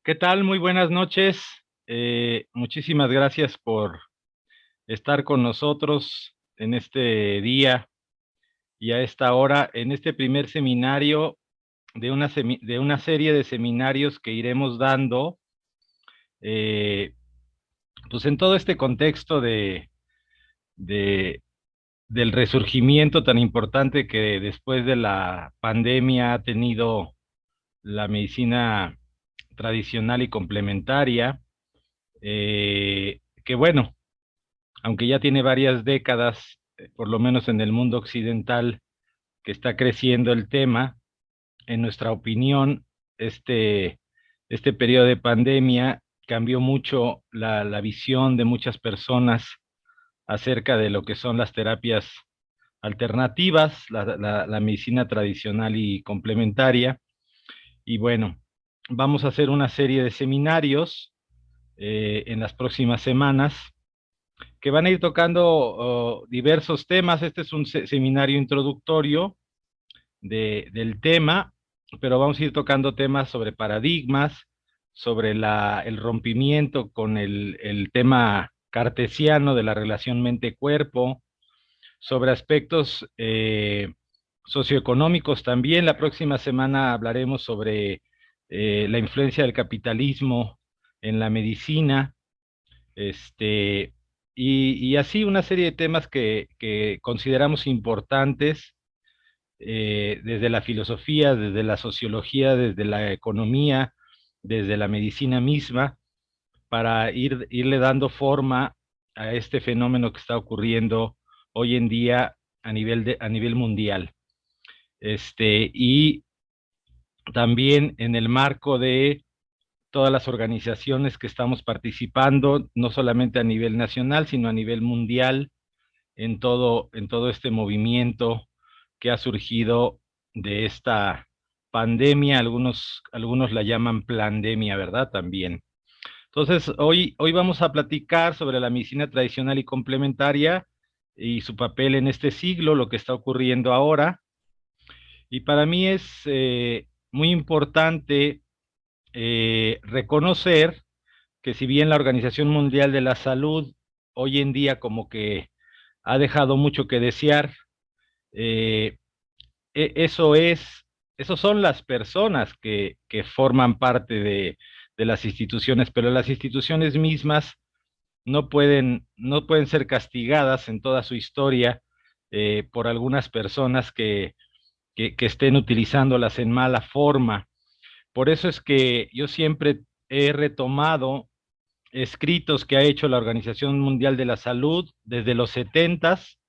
¿Qué tal? Muy buenas noches. Muchísimas gracias por estar con nosotros en este día y a esta hora, en este primer seminario de una serie de seminarios que iremos dando, eh, pues en todo este contexto de- del resurgimiento tan importante que después de la pandemia ha tenido la medicina tradicional y complementaria, que bueno, aunque ya tiene varias décadas, por lo menos en el mundo occidental, que está creciendo el tema, en nuestra opinión, este, este periodo de pandemia cambió mucho la visión de muchas personas acerca de lo que son las terapias alternativas, la medicina tradicional y complementaria. Y bueno, vamos a hacer una serie de seminarios en las próximas semanas que van a ir tocando diversos temas. Este es un seminario introductorio del tema, pero vamos a ir tocando temas sobre paradigmas, sobre el rompimiento con el tema cartesiano de la relación mente-cuerpo, sobre aspectos socioeconómicos también. La próxima semana hablaremos sobre la influencia del capitalismo en la medicina, este, y así una serie de temas que consideramos importantes desde la filosofía, desde la sociología, desde la economía, desde la medicina misma, para irle dando forma a este fenómeno que está ocurriendo hoy en día a nivel mundial. Y también en el marco de todas las organizaciones que estamos participando, no solamente a nivel nacional, sino a nivel mundial, en todo este movimiento que ha surgido de esta pandemia. Algunos la llaman plandemia, ¿verdad? También. Entonces, hoy vamos a platicar sobre la medicina tradicional y complementaria y su papel en este siglo, lo que está ocurriendo ahora. Y para mí es muy importante reconocer que si bien la Organización Mundial de la Salud hoy en día como que ha dejado mucho que desear, eh, eso esos son las personas que forman parte de las instituciones, pero las instituciones mismas no pueden ser castigadas en toda su historia por algunas personas que estén utilizándolas en mala forma. Por eso es que yo siempre he retomado escritos que ha hecho la Organización Mundial de la Salud desde los setentas.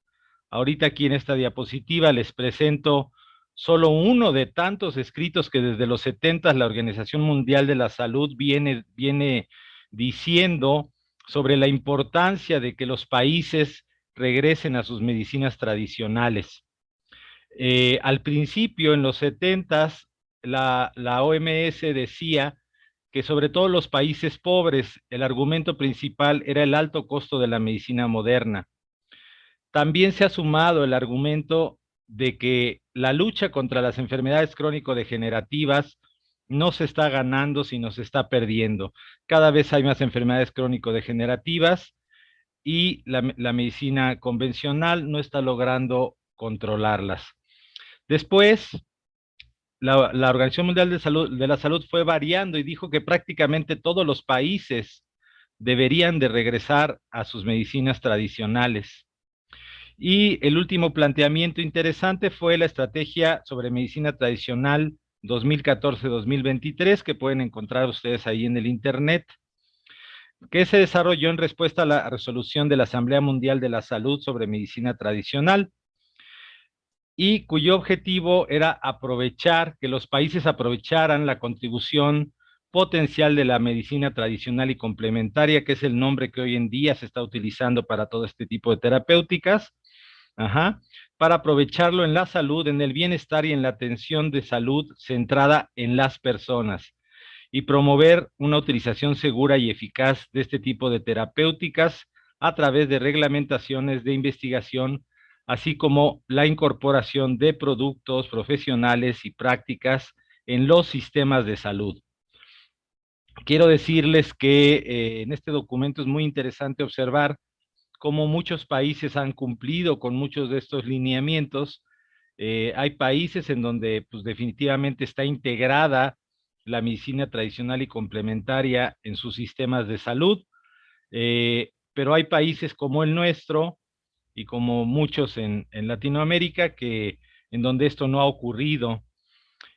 Ahorita aquí en esta diapositiva les presento solo uno de tantos escritos que desde los setentas la Organización Mundial de la Salud viene diciendo sobre la importancia de que los países regresen a sus medicinas tradicionales. Al principio, en los setentas, la OMS decía que sobre todo los países pobres, el argumento principal era el alto costo de la medicina moderna. También se ha sumado el argumento de que la lucha contra las enfermedades crónico-degenerativas no se está ganando, sino se está perdiendo. Cada vez hay más enfermedades crónico-degenerativas y la medicina convencional no está logrando controlarlas. Después, la Organización Mundial de la Salud fue variando y dijo que prácticamente todos los países deberían de regresar a sus medicinas tradicionales. Y el último planteamiento interesante fue la estrategia sobre medicina tradicional 2014-2023, que pueden encontrar ustedes ahí en el Internet, que se desarrolló en respuesta a la resolución de la Asamblea Mundial de la Salud sobre medicina tradicional y cuyo objetivo era aprovechar, que los países aprovecharan la contribución potencial de la medicina tradicional y complementaria, que es el nombre que hoy en día se está utilizando para todo este tipo de terapéuticas, ajá, para aprovecharlo en la salud, en el bienestar y en la atención de salud centrada en las personas y promover una utilización segura y eficaz de este tipo de terapéuticas a través de reglamentaciones de investigación, así como la incorporación de productos profesionales y prácticas en los sistemas de salud. quiero decirles que en este documento es muy interesante observar cómo muchos países han cumplido con muchos de estos lineamientos. Hay países en donde pues definitivamente está integrada la medicina tradicional y complementaria en sus sistemas de salud, pero hay países como el nuestro y como muchos en Latinoamérica en donde esto no ha ocurrido.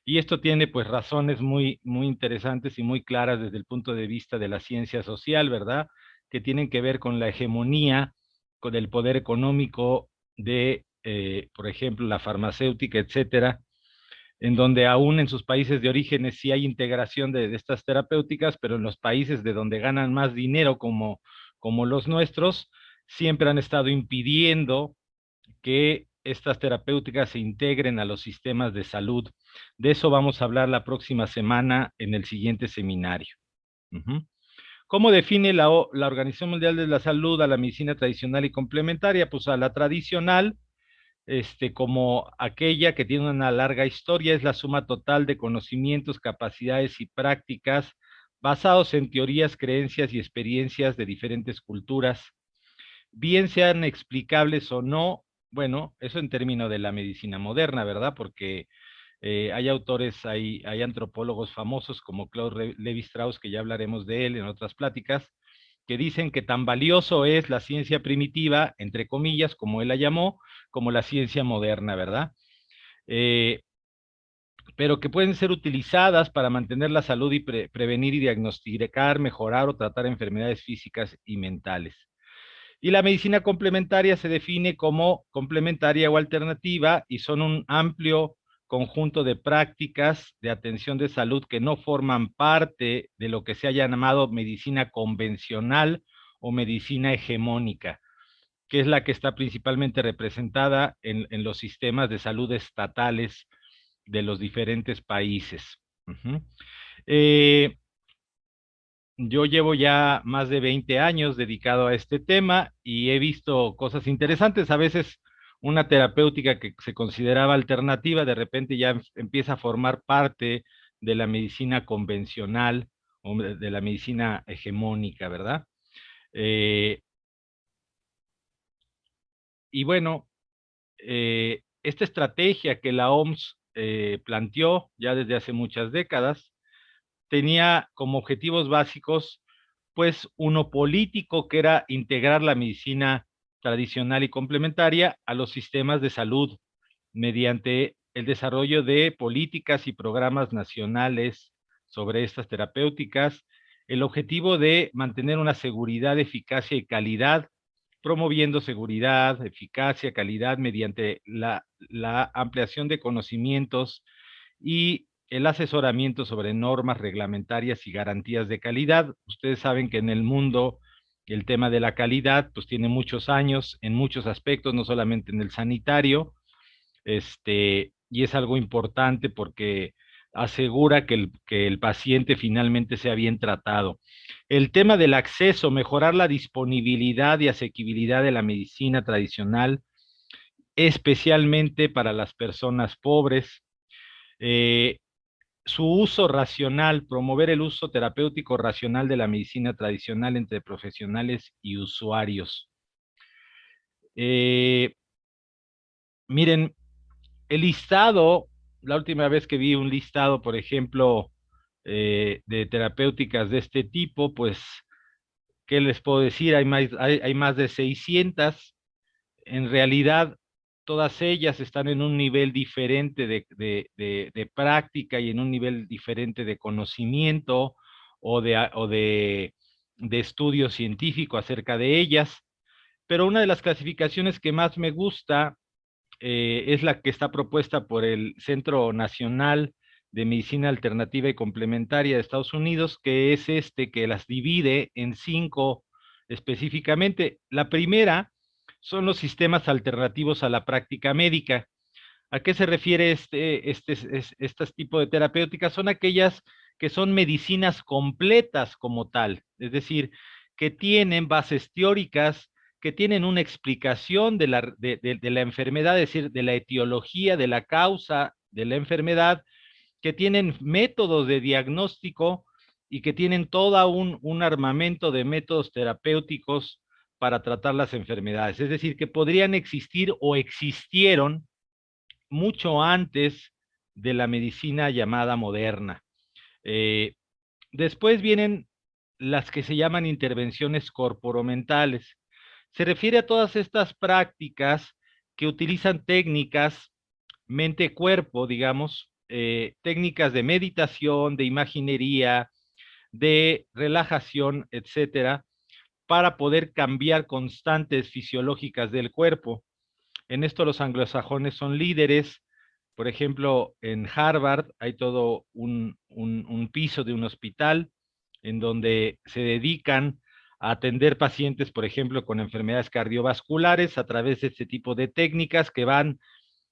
Y esto tiene pues razones muy interesantes y muy claras desde el punto de vista de la ciencia social, ¿verdad? Que tienen que ver con la hegemonía, con el poder económico de, por ejemplo, la farmacéutica, etcétera, en donde aún en sus países de orígenes sí hay integración de estas terapéuticas, pero en los países de donde ganan más dinero, como los nuestros, siempre han estado impidiendo que estas terapéuticas se integren a los sistemas de salud. De eso vamos a hablar la próxima semana en el siguiente seminario. Ujú. ¿Cómo define la Organización Mundial de la Salud a la medicina tradicional y complementaria? Pues a la tradicional, como aquella que tiene una larga historia, es la suma total de conocimientos, capacidades y prácticas basados en teorías, creencias y experiencias de diferentes culturas, bien sean explicables o no. Bueno, eso en términos de la medicina moderna, ¿verdad? Porque hay autores, hay antropólogos famosos como Claude Lévi-Strauss, que ya hablaremos de él en otras pláticas, que dicen que tan valioso es la ciencia primitiva, entre comillas, como él la llamó, como la ciencia moderna, ¿verdad? Eh, pero que pueden ser utilizadas para mantener la salud y prevenir y diagnosticar, mejorar o tratar enfermedades físicas y mentales. Y la medicina complementaria se define como complementaria o alternativa y son un amplio conjunto de prácticas de atención de salud que no forman parte de lo que se haya llamado medicina convencional o medicina hegemónica, que es la que está principalmente representada en los sistemas de salud estatales de los diferentes países. Uh-huh. eh, yo llevo ya más de 20 años dedicado a este tema y he visto cosas interesantes. A veces una terapéutica que se consideraba alternativa, de repente ya empieza a formar parte de la medicina convencional o de la medicina hegemónica, ¿verdad? Eh, y bueno, esta estrategia que la OMS planteó ya desde hace muchas décadas tenía como objetivos básicos, pues uno político, que era integrar la medicina tradicional y complementaria a los sistemas de salud mediante el desarrollo de políticas y programas nacionales sobre estas terapéuticas, el objetivo de mantener una seguridad, eficacia y calidad, promoviendo seguridad, eficacia, calidad mediante la ampliación de conocimientos y el asesoramiento sobre normas reglamentarias y garantías de calidad. Ustedes saben que en el mundo el tema de la calidad pues tiene muchos años en muchos aspectos, no solamente en el sanitario, y es algo importante porque asegura que el paciente finalmente sea bien tratado. El tema del acceso, mejorar la disponibilidad y asequibilidad de la medicina tradicional, especialmente para las personas pobres. Eh, Su uso racional, promover el uso terapéutico racional de la medicina tradicional entre profesionales y usuarios. Eh, Miren, el listado, la última vez que vi un listado, por ejemplo, de terapéuticas de este tipo, pues, ¿qué les puedo decir? Hay más de 600. En realidad, todas ellas están en un nivel diferente de práctica y en un nivel diferente de conocimiento o de estudio científico acerca de ellas. Pero una de las clasificaciones que más me gusta es la que está propuesta por el Centro Nacional de Medicina Alternativa y Complementaria de Estados Unidos, que es que las divide en 5 específicamente. La primera son los sistemas alternativos a la práctica médica. ¿A qué se refiere este tipo de terapéuticas? Son aquellas que son medicinas completas como tal, es decir, que tienen bases teóricas, que tienen una explicación de la enfermedad, es decir, de la etiología, de la causa de la enfermedad, que tienen métodos de diagnóstico y que tienen todo un armamento de métodos terapéuticos para tratar las enfermedades. Es decir, que podrían existir o existieron mucho antes de la medicina llamada moderna. Eh, Después vienen las que se llaman intervenciones corporomentales. Se refiere a todas estas prácticas que utilizan técnicas mente-cuerpo, digamos, técnicas de meditación, de imaginería, de relajación, etcétera, para poder cambiar constantes fisiológicas del cuerpo. En esto los anglosajones son líderes. Por ejemplo, en Harvard hay todo un piso de un hospital en donde se dedican a atender pacientes, por ejemplo, con enfermedades cardiovasculares a través de este tipo de técnicas que van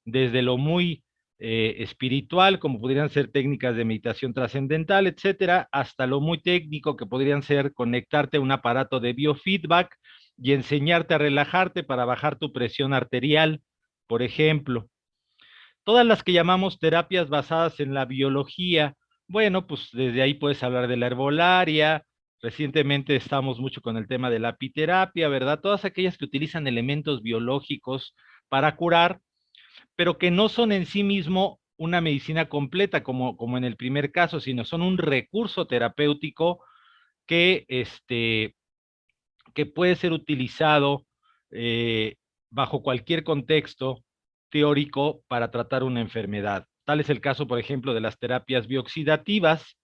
desde lo muy espiritual, como podrían ser técnicas de meditación trascendental, etcétera, hasta lo muy técnico, que podrían ser conectarte a un aparato de biofeedback y enseñarte a relajarte para bajar tu presión arterial, por ejemplo. Todas las que llamamos terapias basadas en la biología, bueno, pues desde ahí puedes hablar de la herbolaria. Recientemente estamos mucho con el tema de la apiterapia, ¿verdad? Todas aquellas que utilizan elementos biológicos para curar, pero que no son en sí mismo una medicina completa, como en el primer caso, sino son un recurso terapéutico que, que puede ser utilizado eh, bajo cualquier contexto teórico para tratar una enfermedad. Tal es el caso, por ejemplo, de las terapias bioxidativas,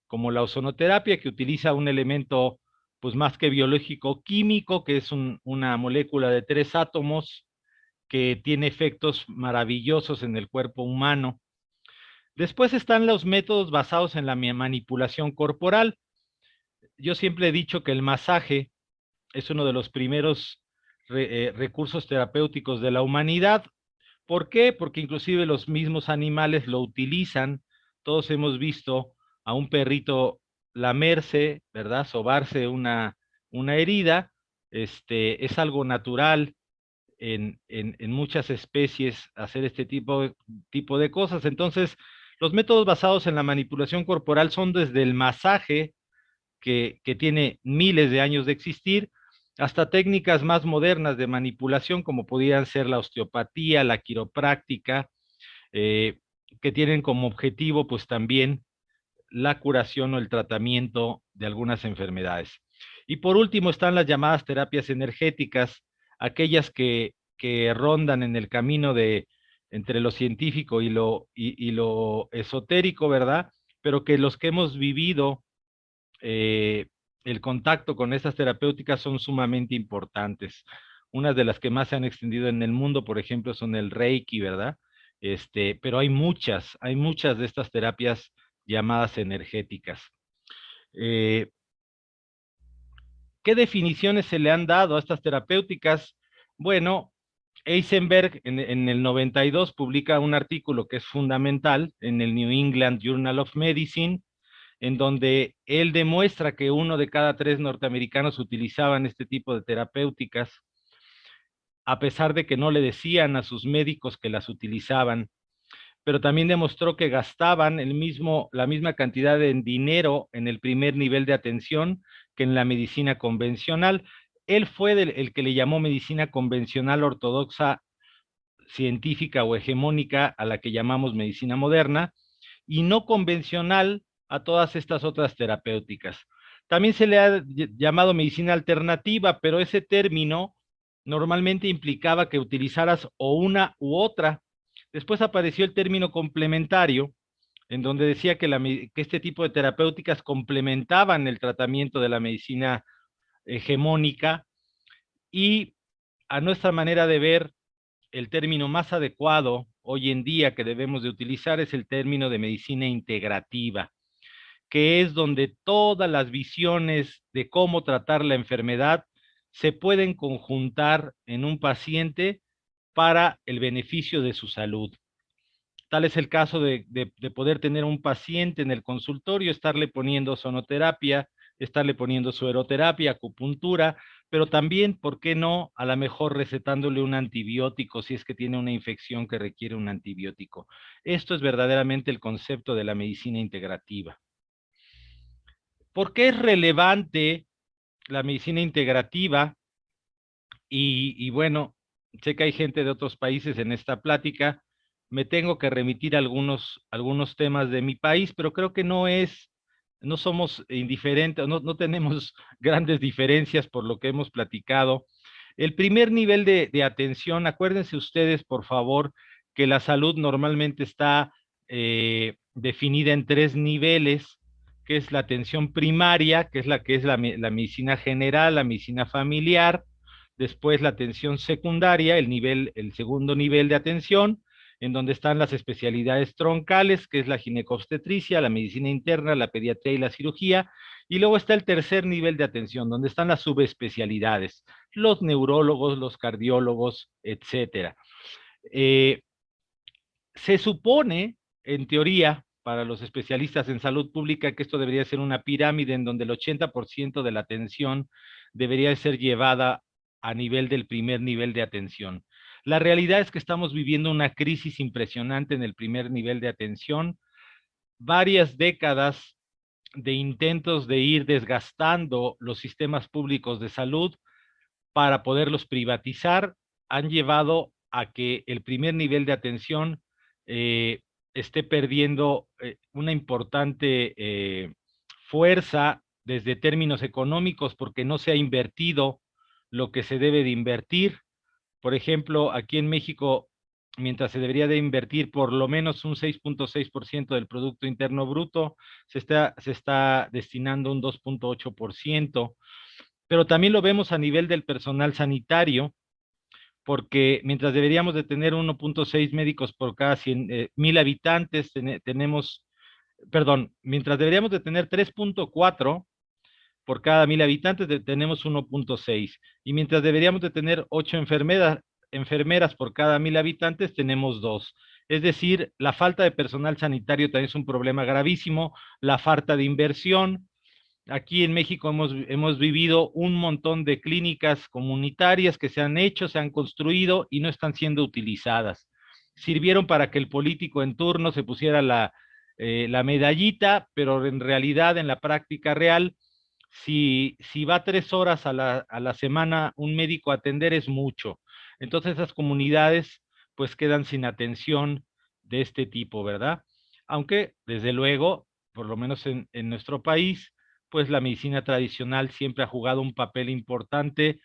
como la ozonoterapia, que utiliza un elemento pues más que biológico químico, que es una molécula de 3 átomos que tiene efectos maravillosos en el cuerpo humano. Después están los métodos basados en la manipulación corporal. Yo siempre he dicho que el masaje es uno de los primeros recursos terapéuticos de la humanidad. ¿Por qué? Porque inclusive los mismos animales lo utilizan. Todos hemos visto a un perrito lamerse, ¿verdad? Sobarse una herida. Es algo natural en muchas especies hacer este tipo de cosas. Entonces, los métodos basados en la manipulación corporal son desde el masaje, que tiene miles de años de existir, hasta técnicas más modernas de manipulación, como podrían ser la osteopatía, la quiropráctica, eh, que tienen como objetivo, pues también, la curación o el tratamiento de algunas enfermedades. Y por último están las llamadas terapias energéticas, aquellas que rondan en el camino de entre lo científico y lo esotérico, ¿verdad? Pero que los que hemos vivido eh, el contacto con estas terapéuticas son sumamente importantes. Unas de las que más se han extendido en el mundo, por ejemplo, son el Reiki, ¿verdad? Pero hay muchas de estas terapias llamadas energéticas. Eh, ¿Qué definiciones se le han dado a estas terapéuticas? Bueno, Eisenberg en el 92 publica un artículo que es fundamental en el New England Journal of Medicine, en donde él demuestra que 1 de cada 3 norteamericanos utilizaban este tipo de terapéuticas, a pesar de que no le decían a sus médicos que las utilizaban, pero también demostró que gastaban la misma cantidad de dinero en el primer nivel de atención que en la medicina convencional. Él fue el que le llamó medicina convencional ortodoxa, científica o hegemónica a la que llamamos medicina moderna, y no convencional a todas estas otras terapéuticas. También se le ha llamado medicina alternativa, pero ese término normalmente implicaba que utilizaras o una u otra. Después apareció el término complementario, en donde decía que este tipo de terapéuticas complementaban el tratamiento de la medicina hegemónica, y a nuestra manera de ver, el término más adecuado hoy en día que debemos de utilizar es el término de medicina integrativa, que es donde todas las visiones de cómo tratar la enfermedad se pueden conjuntar en un paciente para el beneficio de su salud. Tal es el caso de poder tener un paciente en el consultorio, estarle poniendo sonoterapia, estarle poniendo sueroterapia, acupuntura, pero también, ¿por qué no? A lo mejor recetándole un antibiótico si es que tiene una infección que requiere un antibiótico. Esto es verdaderamente el concepto de la medicina integrativa. ¿Por qué es relevante la medicina integrativa? Y bueno, sé que hay gente de otros países en esta plática. Me tengo que remitir a algunos temas de mi país, pero creo que no somos indiferentes, no tenemos grandes diferencias por lo que hemos platicado. El primer nivel de atención, acuérdense ustedes, por favor, que la salud normalmente está definida en tres niveles, que es la atención primaria, que es la medicina general, la medicina familiar. Después la atención secundaria, el segundo nivel de atención, en donde están las especialidades troncales, que es la ginecobstetricia, la medicina interna, la pediatría y la cirugía. Y luego está el tercer nivel de atención, donde están las subespecialidades, los neurólogos, los cardiólogos, etcétera. Eh, Se supone, en teoría, para los especialistas en salud pública, que esto debería ser una pirámide en donde el 80% de la atención debería ser llevada a nivel del primer nivel de atención. La realidad es que estamos viviendo una crisis impresionante en el primer nivel de atención, varias décadas de intentos de ir desgastando los sistemas públicos de salud para poderlos privatizar han llevado a que el primer nivel de atención esté perdiendo una importante fuerza desde términos económicos porque no se ha invertido lo que se debe de invertir. Por ejemplo, aquí en México, mientras se debería de invertir por lo menos un 6.6% del Producto Interno Bruto, se está destinando un 2.8%, pero también lo vemos a nivel del personal sanitario, porque mientras deberíamos de tener 1.6 médicos por cada 100,000 habitantes, tenemos, perdón, mientras deberíamos de tener 3.4 por cada 1,000 habitantes, tenemos 1.6. Y mientras deberíamos de tener 8 enfermeras por cada 1,000 habitantes, tenemos 2. Es decir, la falta de personal sanitario también es un problema gravísimo, la falta de inversión. Aquí en México hemos vivido un montón de clínicas comunitarias que se han hecho, se han construido y no están siendo utilizadas. Sirvieron para que el político en turno se pusiera la medallita, pero en realidad, en la práctica real, si va 3 horas a la semana un médico a atender es mucho. Entonces esas comunidades pues quedan sin atención de este tipo, ¿verdad? Aunque desde luego, por lo menos en nuestro país, pues la medicina tradicional siempre ha jugado un papel importante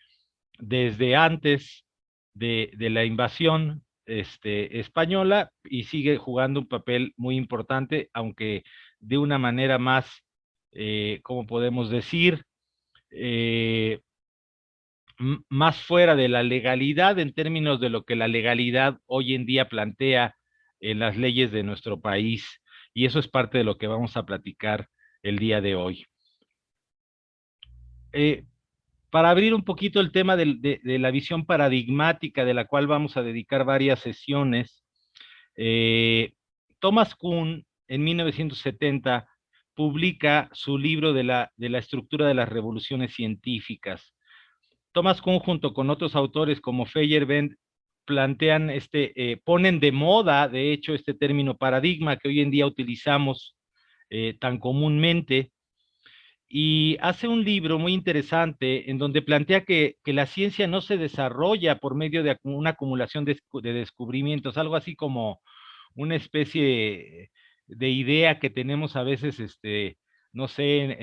desde antes de la invasión española y sigue jugando un papel muy importante, aunque de una manera más, ¿cómo podemos decir? Eh, Más fuera de la legalidad en términos de lo que la legalidad hoy en día plantea en las leyes de nuestro país. Y eso es parte de lo que vamos a platicar el día de hoy. Eh, para abrir un poquito el tema de la visión paradigmática, de la cual vamos a dedicar varias sesiones, eh, Thomas Kuhn en 1970 publica su libro de la estructura de las revoluciones científicas. Thomas Kuhn junto con otros autores como Feyerabend plantean ponen de moda, de hecho, este término paradigma que hoy en día utilizamos tan comúnmente, y hace un libro muy interesante en donde plantea que la ciencia no se desarrolla por medio de una acumulación de descubrimientos, algo así como una especie de idea que tenemos a veces, no sé,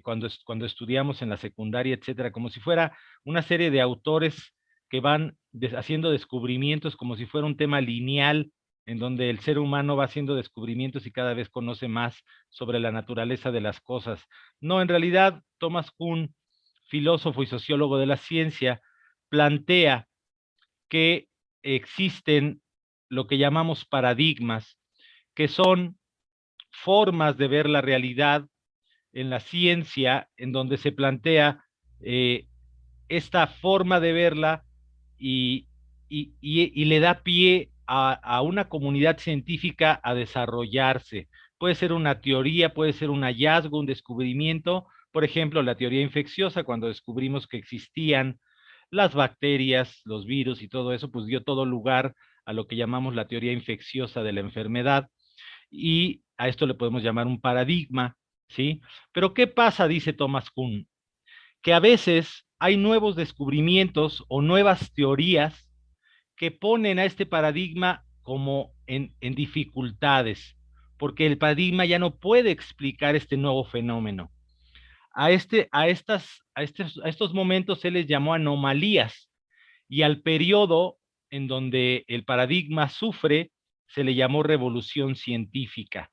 cuando estudiamos en la secundaria, etcétera, como si fuera una serie de autores que van haciendo descubrimientos como si fuera un tema lineal en donde el ser humano va haciendo descubrimientos y cada vez conoce más sobre la naturaleza de las cosas. No, en realidad, Thomas Kuhn, filósofo y sociólogo de la ciencia, plantea que existen lo que llamamos paradigmas, que son formas de ver la realidad en la ciencia, en donde se plantea eh, esta forma de verla y, y le da pie a una comunidad científica a desarrollarse. Puede ser una teoría, puede ser un hallazgo, un descubrimiento. Por ejemplo, la teoría infecciosa, cuando descubrimos que existían las bacterias, los virus y todo eso, pues dio todo lugar a lo que llamamos la teoría infecciosa de la enfermedad. Y a esto le podemos llamar un paradigma. ¿sí? Pero ¿qué pasa? Dice Thomas Kuhn, que a veces hay nuevos descubrimientos o nuevas teorías que ponen a este paradigma como en dificultades, porque el paradigma ya no puede explicar este nuevo fenómeno. A estos momentos se les llamó anomalías y al periodo en donde el paradigma sufre se le llamó revolución científica.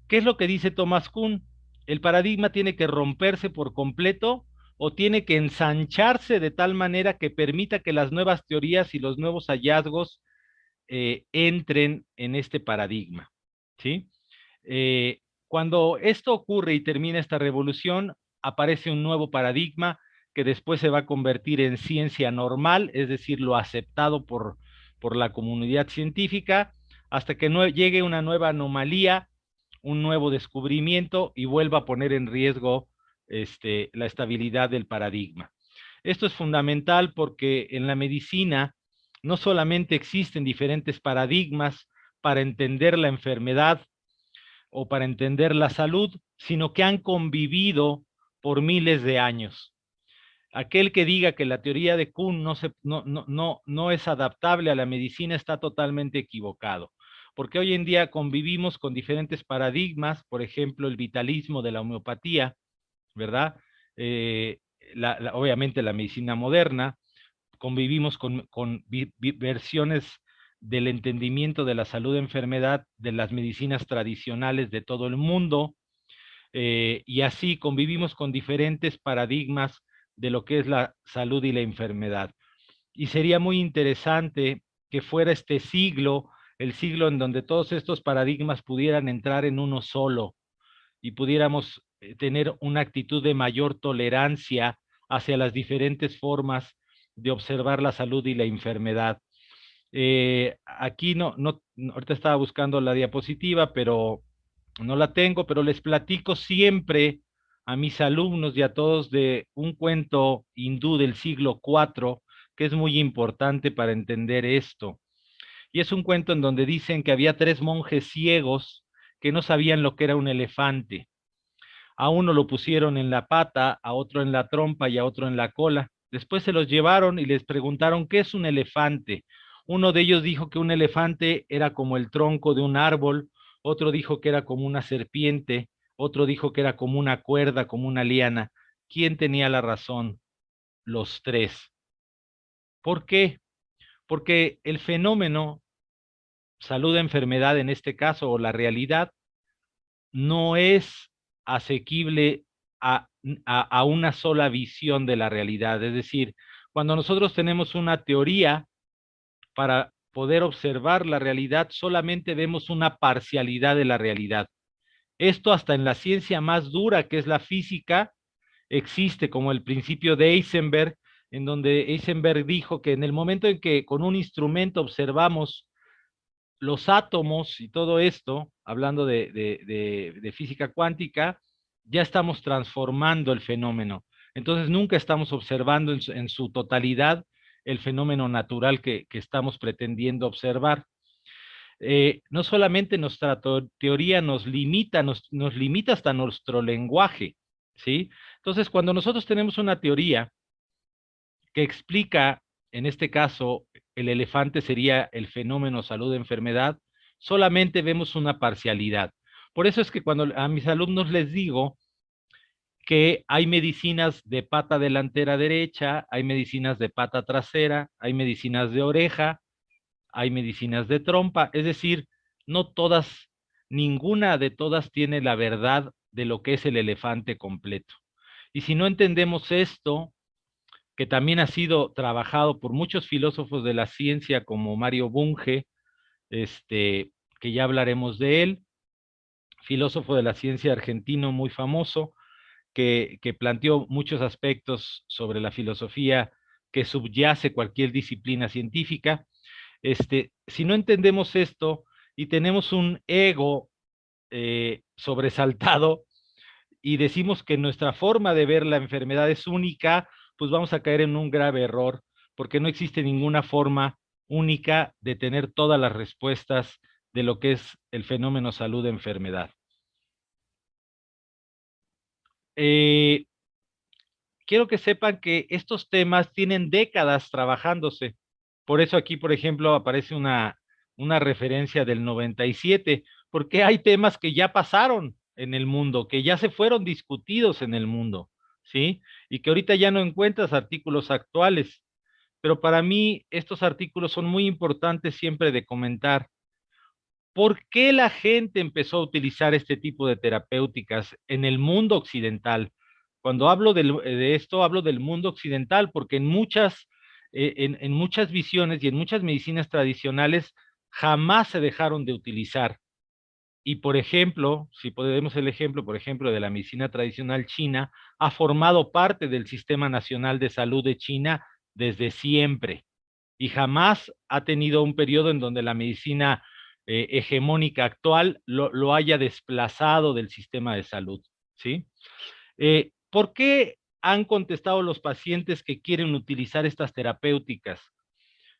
¿Qué es lo que dice Thomas Kuhn? El paradigma tiene que romperse por completo o tiene que ensancharse de tal manera que permita que las nuevas teorías y los nuevos hallazgos entren en este paradigma, ¿sí? Cuando esto ocurre y termina esta revolución, aparece un nuevo paradigma que después se va a convertir en ciencia normal, es decir, lo aceptado por la comunidad científica, hasta que no llegue una nueva anomalía, un nuevo descubrimiento y vuelva a poner en riesgo la estabilidad del paradigma. Esto es fundamental porque en la medicina no solamente existen diferentes paradigmas para entender la enfermedad o para entender la salud, sino que han convivido por miles de años. Aquel que diga que la teoría de Kuhn no es adaptable a la medicina está totalmente equivocado, porque hoy en día convivimos con diferentes paradigmas, por ejemplo, el vitalismo de la homeopatía, ¿verdad? Eh, obviamente la medicina moderna, convivimos con versiones del entendimiento de la salud enfermedad de las medicinas tradicionales de todo el mundo, y así convivimos con diferentes paradigmas de lo que es la salud y la enfermedad. Y sería muy interesante que fuera este siglo, el siglo en donde todos estos paradigmas pudieran entrar en uno solo y pudiéramos tener una actitud de mayor tolerancia hacia las diferentes formas de observar la salud y la enfermedad. Aquí ahorita estaba buscando la diapositiva, pero no la tengo, pero les platico siempre a mis alumnos y a todos de un cuento hindú del siglo IV, que es muy importante para entender esto. Y es un cuento en donde dicen que había tres monjes ciegos que no sabían lo que era un elefante. A uno lo pusieron en la pata, a otro en la trompa y a otro en la cola. Después se los llevaron y les preguntaron qué es un elefante. Uno de ellos dijo que un elefante era como el tronco de un árbol, otro dijo que era como una serpiente, otro dijo que era como una cuerda, como una liana. ¿Quién tenía la razón? Los tres. ¿Por qué? Porque el fenómeno salud-enfermedad en este caso, o la realidad, no es asequible a una sola visión de la realidad. Es decir, cuando nosotros tenemos una teoría para poder observar la realidad, solamente vemos una parcialidad de la realidad. Esto hasta en la ciencia más dura, que es la física, existe como el principio de Heisenberg, en donde Heisenberg dijo que en el momento en que con un instrumento observamos los átomos y todo esto, hablando de física cuántica, ya estamos transformando el fenómeno. Entonces nunca estamos observando en su totalidad el fenómeno natural que estamos pretendiendo observar. No solamente nuestra teoría nos limita hasta nuestro lenguaje, ¿sí? Entonces, cuando nosotros tenemos una teoría que explica, en este caso, el elefante sería el fenómeno salud-enfermedad, solamente vemos una parcialidad. Por eso es que cuando a mis alumnos les digo que hay medicinas de pata delantera derecha, hay medicinas de pata trasera, hay medicinas de oreja, hay medicinas de trompa, es decir, no todas, ninguna de todas tiene la verdad de lo que es el elefante completo. Y si no entendemos esto, que también ha sido trabajado por muchos filósofos de la ciencia como Mario Bunge, que ya hablaremos de él, filósofo de la ciencia argentino muy famoso, que planteó muchos aspectos sobre la filosofía que subyace cualquier disciplina científica. Si no entendemos esto y tenemos un ego sobresaltado, y decimos que nuestra forma de ver la enfermedad es única, pues vamos a caer en un grave error, porque no existe ninguna forma única de tener todas las respuestas de lo que es el fenómeno salud-enfermedad. Eh, quiero que sepan que estos temas tienen décadas trabajándose. Por eso aquí, por ejemplo, aparece una referencia del 97, porque hay temas que ya pasaron en el mundo, que ya se fueron discutidos en el mundo, ¿sí? Y que ahorita ya no encuentras artículos actuales. Pero para mí estos artículos son muy importantes siempre de comentar. ¿Por qué la gente empezó a utilizar este tipo de terapéuticas en el mundo occidental? Cuando hablo de esto, hablo del mundo occidental, porque en muchas visiones y en muchas medicinas tradicionales jamás se dejaron de utilizar. Y por ejemplo, si podemos el ejemplo, por ejemplo, de la medicina tradicional china, ha formado parte del Sistema Nacional de Salud de China desde siempre y jamás ha tenido un periodo en donde la medicina hegemónica actual lo haya desplazado del sistema de salud, ¿sí? ¿Por qué han contestado los pacientes que quieren utilizar estas terapéuticas?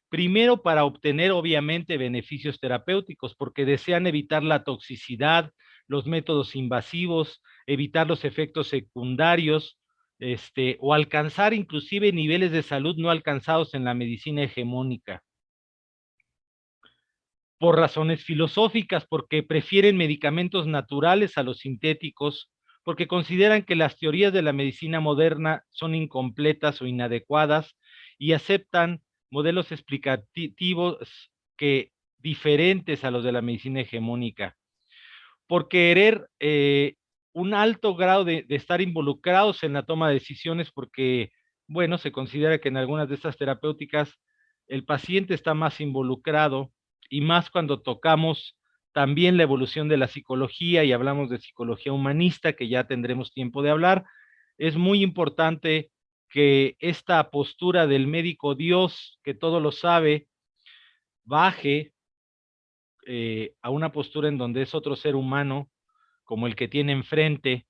Primero, para obtener obviamente beneficios terapéuticos, porque desean evitar la toxicidad, los métodos invasivos, evitar los efectos secundarios, o alcanzar inclusive niveles de salud no alcanzados en la medicina hegemónica. Por razones filosóficas, porque prefieren medicamentos naturales a los sintéticos, porque consideran que las teorías de la medicina moderna son incompletas o inadecuadas y aceptan modelos explicativos que diferentes a los de la medicina hegemónica, por querer un alto grado de estar involucrados en la toma de decisiones, porque, bueno, se considera que en algunas de estas terapéuticas el paciente está más involucrado y más cuando tocamos también la evolución de la psicología y hablamos de psicología humanista, que ya tendremos tiempo de hablar. Es muy importante que esta postura del médico Dios, que todo lo sabe, baje a una postura en donde es otro ser humano como el que tiene enfrente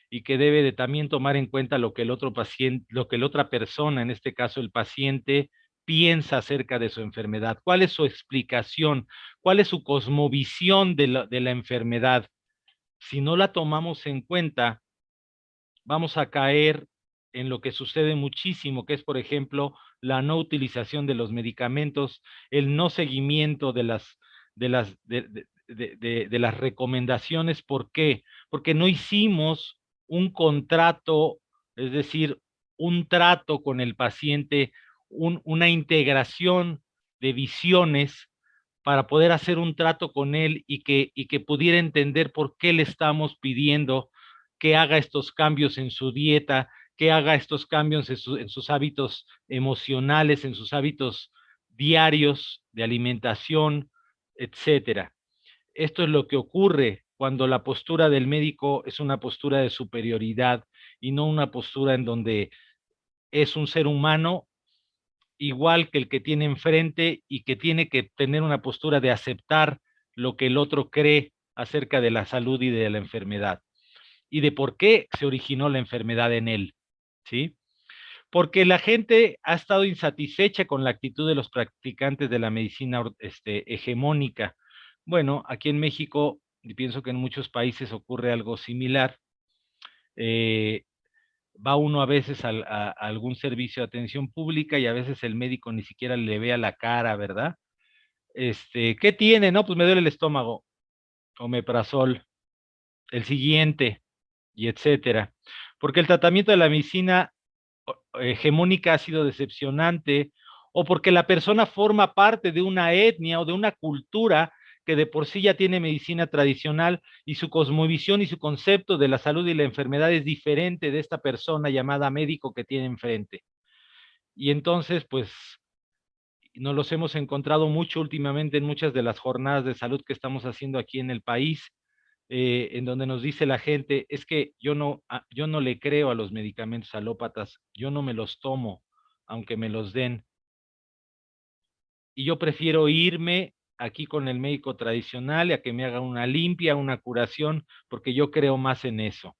y que debe de también tomar en cuenta lo que el otro paciente, lo que la otra persona, en este caso el paciente, piensa acerca de su enfermedad, cuál es su explicación, cuál es su cosmovisión de la enfermedad. Si no la tomamos en cuenta, vamos a caer en lo que sucede muchísimo, que es, por ejemplo, la no utilización de los medicamentos, el no seguimiento de las recomendaciones. ¿Por qué? Porque no hicimos un contrato, es decir, un trato con el paciente, una integración de visiones para poder hacer un trato con él y que pudiera entender por qué le estamos pidiendo que haga estos cambios en su dieta, que haga estos cambios en sus hábitos emocionales, en sus hábitos diarios de alimentación, etcétera. Esto es lo que ocurre cuando la postura del médico es una postura de superioridad y no una postura en donde es un ser humano igual que el que tiene enfrente y que tiene que tener una postura de aceptar lo que el otro cree acerca de la salud y de la enfermedad y de por qué se originó la enfermedad en él, ¿sí? Porque la gente ha estado insatisfecha con la actitud de los practicantes de la medicina hegemónica. Bueno, aquí en México, y pienso que en muchos países ocurre algo similar. Eh, Va uno a veces a algún servicio de atención pública y a veces el médico ni siquiera le ve a la cara, ¿verdad? ¿Qué tiene? No, pues me duele el estómago, omeprazol, el siguiente, y etcétera. Porque el tratamiento de la medicina hegemónica ha sido decepcionante, o porque la persona forma parte de una etnia o de una cultura que de por sí ya tiene medicina tradicional y su cosmovisión y su concepto de la salud y la enfermedad es diferente de esta persona llamada médico que tiene enfrente. Y entonces, pues, nos los hemos encontrado mucho últimamente en muchas de las jornadas de salud que estamos haciendo aquí en el país, en donde nos dice la gente, es que yo no le creo a los medicamentos alópatas, yo no me los tomo, aunque me los den, y yo prefiero irme aquí con el médico tradicional y a que me haga una limpia, una curación, porque yo creo más en eso.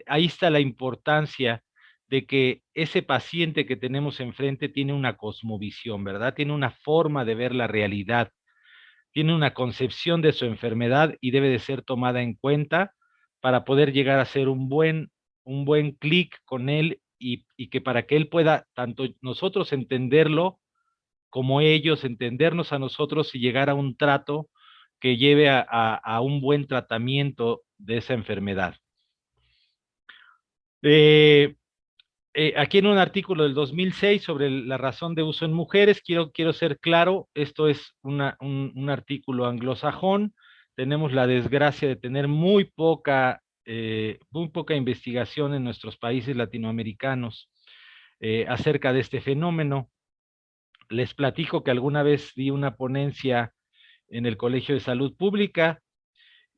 Ahí está la importancia de que ese paciente que tenemos enfrente tiene una cosmovisión, ¿verdad? Tiene una forma de ver la realidad, tiene una concepción de su enfermedad y debe de ser tomada en cuenta para poder llegar a hacer un buen clic con él y que para que él pueda, tanto nosotros entenderlo, como ellos entendernos a nosotros y llegar a un trato que lleve a un buen tratamiento de esa enfermedad. Eh, Aquí en un artículo del 2006 sobre la razón de uso en mujeres, quiero ser claro, esto es un artículo anglosajón, tenemos la desgracia de tener muy poca investigación en nuestros países latinoamericanos acerca de este fenómeno. Les platico que alguna vez di una ponencia en el Colegio de Salud Pública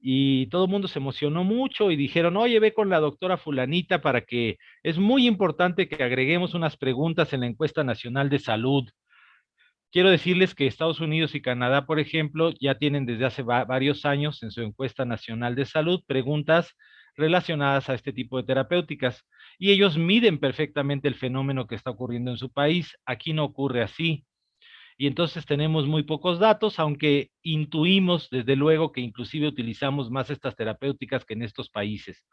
y todo el mundo se emocionó mucho y dijeron, oye, ve con la doctora fulanita para que es muy importante que agreguemos unas preguntas en la encuesta nacional de salud. Quiero decirles que Estados Unidos y Canadá, por ejemplo, ya tienen desde hace varios años en su encuesta nacional de salud preguntas relacionadas a este tipo de terapéuticas y ellos miden perfectamente el fenómeno que está ocurriendo en su país. Aquí no ocurre así y entonces tenemos muy pocos datos, aunque intuimos desde luego que inclusive utilizamos más estas terapéuticas que en estos países.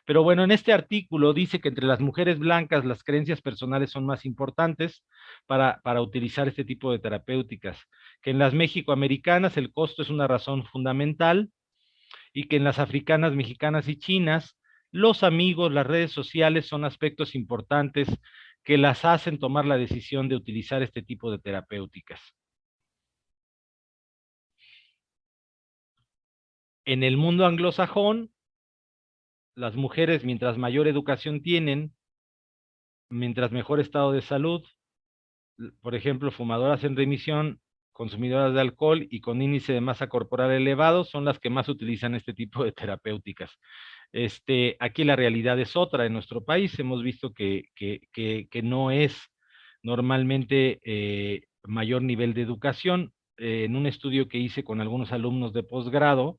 Pero bueno, en este artículo dice que entre las mujeres blancas las creencias personales son más importantes para utilizar este tipo de terapéuticas, que en las mexicoamericanas el costo es una razón fundamental y que en las africanas, mexicanas y chinas los amigos, las redes sociales son aspectos importantes que las hacen tomar la decisión de utilizar este tipo de terapéuticas. En el mundo anglosajón, las mujeres, mientras mayor educación tienen, mientras mejor estado de salud, por ejemplo, fumadoras en remisión, consumidoras de alcohol y con índice de masa corporal elevado, son las que más utilizan este tipo de terapéuticas. Aquí la realidad es otra. En nuestro país hemos visto que no es normalmente mayor nivel de educación. En un estudio que hice con algunos alumnos de posgrado,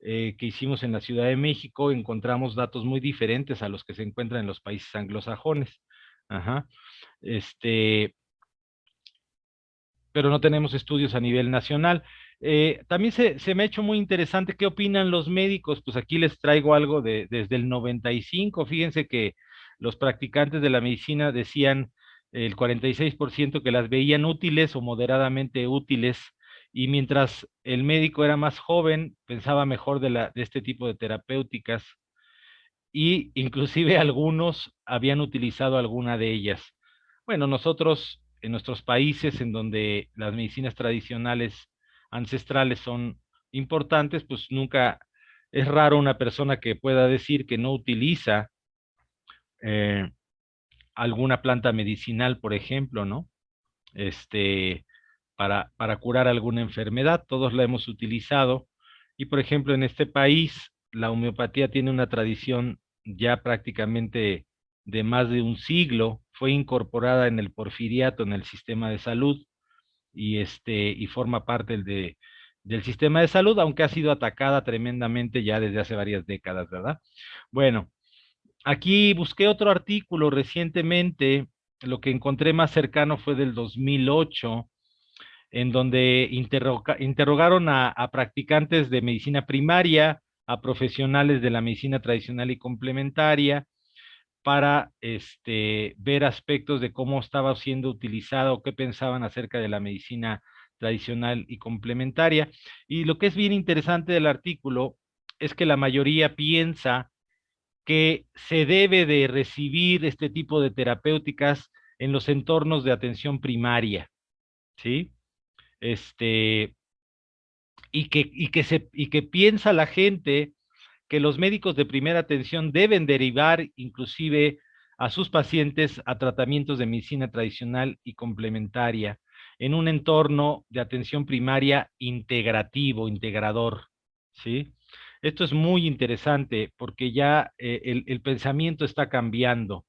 que hicimos en la Ciudad de México, encontramos datos muy diferentes a los que se encuentran en los países anglosajones. Ajá. Este, pero no tenemos estudios a nivel nacional. También se me ha hecho muy interesante qué opinan los médicos. Pues aquí les traigo algo desde el 95. Fíjense que los practicantes de la medicina decían el 46% que las veían útiles o moderadamente útiles, y mientras el médico era más joven, pensaba mejor de este tipo de terapéuticas y inclusive algunos habían utilizado alguna de ellas. Bueno, nosotros en nuestros países en donde las medicinas tradicionales ancestrales son importantes, pues nunca es raro una persona que pueda decir que no utiliza eh, alguna planta medicinal, por ejemplo, ¿no? Este, para curar alguna enfermedad, todos la hemos utilizado. Y por ejemplo, en este país, la homeopatía tiene una tradición ya prácticamente de más de un siglo, fue incorporada en el porfiriato, en el sistema de salud, y forma parte del sistema de salud, aunque ha sido atacada tremendamente ya desde hace varias décadas, ¿verdad? Bueno, aquí busqué otro artículo recientemente, lo que encontré más cercano fue del 2008, en donde interrogaron a practicantes de medicina primaria, a profesionales de la medicina tradicional y complementaria, para ver aspectos de cómo estaba siendo utilizada o qué pensaban acerca de la medicina tradicional y complementaria. Y lo que es bien interesante del artículo es que la mayoría piensa que se debe de recibir este tipo de terapéuticas en los entornos de atención primaria, ¿sí? Este, y que piensa la gente que los médicos de primera atención deben derivar inclusive a sus pacientes a tratamientos de medicina tradicional y complementaria en un entorno de atención primaria integrativo, integrador, ¿sí? Esto es muy interesante porque ya el pensamiento está cambiando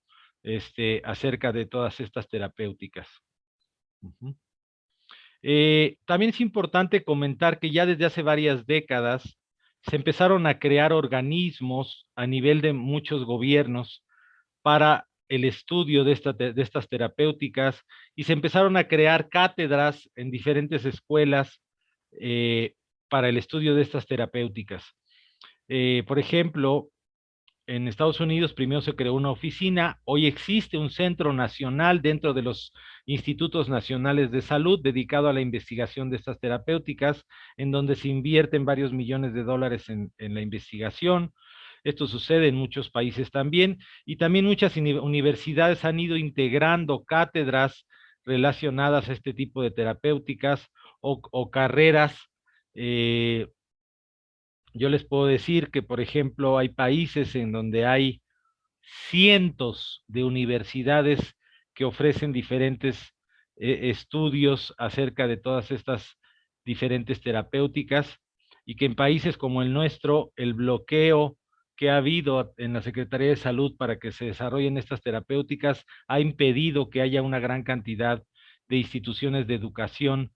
acerca de todas estas terapéuticas. Ujú. También es importante comentar que ya desde hace varias décadas se empezaron a crear organismos a nivel de muchos gobiernos para el estudio de estas terapéuticas y se empezaron a crear cátedras en diferentes escuelas para el estudio de estas terapéuticas. Por ejemplo, En Estados Unidos primero se creó una oficina, hoy existe un centro nacional dentro de los institutos nacionales de salud dedicado a la investigación de estas terapéuticas, en donde se invierten varios millones de dólares en la investigación. Esto sucede en muchos países también, y también muchas universidades han ido integrando cátedras relacionadas a este tipo de terapéuticas o carreras. eh, yo les puedo decir que, por ejemplo, hay países en donde hay cientos de universidades que ofrecen diferentes estudios acerca de todas estas diferentes terapéuticas, y que en países como el nuestro, el bloqueo que ha habido en la Secretaría de Salud para que se desarrollen estas terapéuticas ha impedido que haya una gran cantidad de instituciones de educación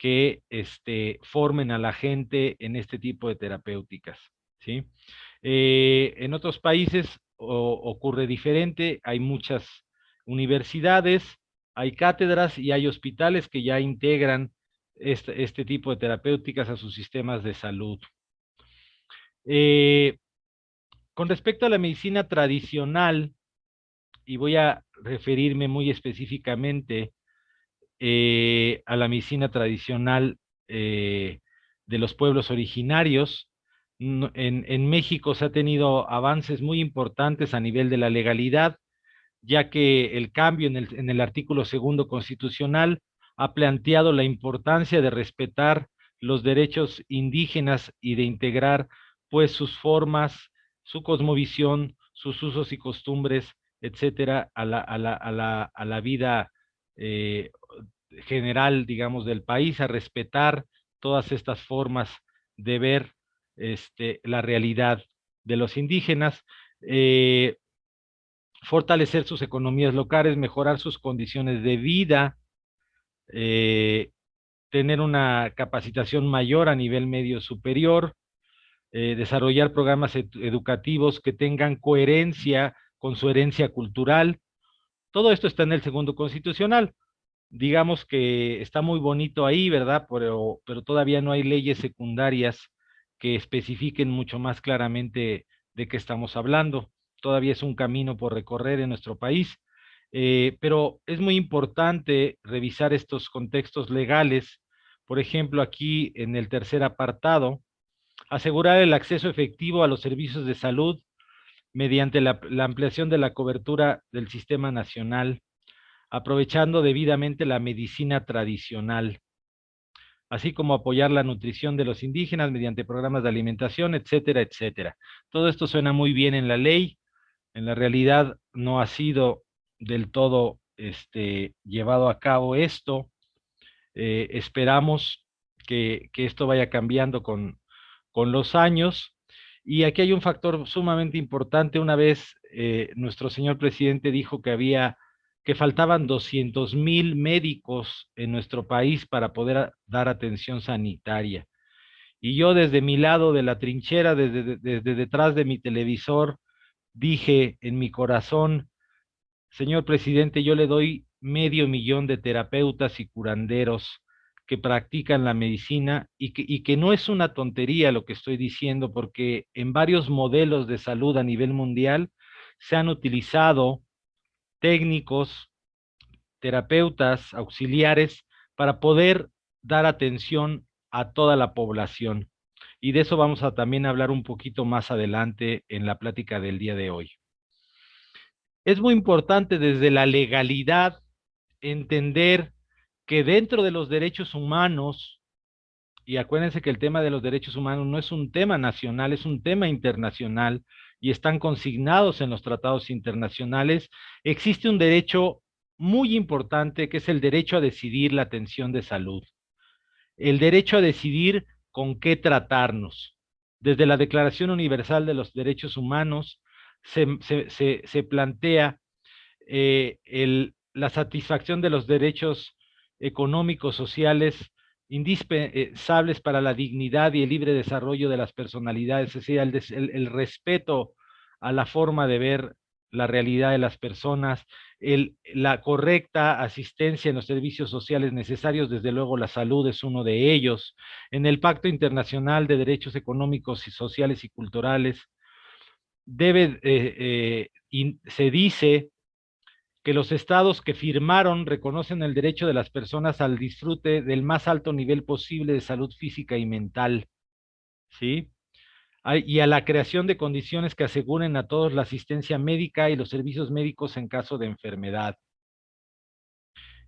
que formen a la gente en este tipo de terapéuticas, ¿sí? En otros países ocurre diferente, hay muchas universidades, hay cátedras y hay hospitales que ya integran este tipo de terapéuticas a sus sistemas de salud. Eh, con respecto a la medicina tradicional, y voy a referirme muy específicamente a la medicina tradicional de los pueblos originarios. En México se ha tenido avances muy importantes a nivel de la legalidad, ya que el cambio en el artículo segundo constitucional ha planteado la importancia de respetar los derechos indígenas y de integrar pues sus formas, su cosmovisión, sus usos y costumbres, etcétera, a la vida eh, general, digamos, del país, a respetar todas estas formas de ver la realidad de los indígenas, fortalecer sus economías locales, mejorar sus condiciones de vida, eh, tener una capacitación mayor a nivel medio superior, desarrollar programas educativos que tengan coherencia con su herencia cultural. Todo esto está en el segundo constitucional. Digamos que está muy bonito ahí, ¿verdad? Pero todavía no hay leyes secundarias que especifiquen mucho más claramente de qué estamos hablando. Todavía es un camino por recorrer en nuestro país, pero es muy importante revisar estos contextos legales. Por ejemplo, aquí en el tercer apartado, asegurar el acceso efectivo a los servicios de salud mediante la ampliación de la cobertura del sistema nacional, aprovechando debidamente la medicina tradicional, así como apoyar la nutrición de los indígenas mediante programas de alimentación, etcétera, etcétera. Todo esto suena muy bien en la ley, en la realidad no ha sido del todo llevado a cabo esto. Esperamos que esto vaya cambiando con los años. Y aquí hay un factor sumamente importante. Una vez nuestro señor presidente dijo que faltaban 200,000 médicos en nuestro país para poder dar atención sanitaria. Y yo desde mi lado de la trinchera, desde detrás de mi televisor, dije en mi corazón: señor presidente, yo le doy 500,000 de terapeutas y curanderos que practican la medicina, y que no es una tontería lo que estoy diciendo, porque en varios modelos de salud a nivel mundial se han utilizado técnicos, terapeutas, auxiliares para poder dar atención a toda la población. Y de eso vamos a también hablar un poquito más adelante en la plática del día de hoy. Es muy importante desde la legalidad entender que dentro de los derechos humanos, y acuérdense que el tema de los derechos humanos no es un tema nacional, es un tema internacional, y están consignados en los tratados internacionales, existe un derecho muy importante que es el derecho a decidir la atención de salud, el derecho a decidir con qué tratarnos. Desde la Declaración Universal de los Derechos Humanos se plantea la satisfacción de los derechos económicos, sociales, indispensables para la dignidad y el libre desarrollo de las personalidades, es decir, el respeto a la forma de ver la realidad de las personas, la correcta asistencia en los servicios sociales necesarios, desde luego la salud es uno de ellos. En el Pacto Internacional de Derechos Económicos y Sociales y Culturales se dice que los estados que firmaron reconocen el derecho de las personas al disfrute del más alto nivel posible de salud física y mental, ¿sí? Y a la creación de condiciones que aseguren a todos la asistencia médica y los servicios médicos en caso de enfermedad.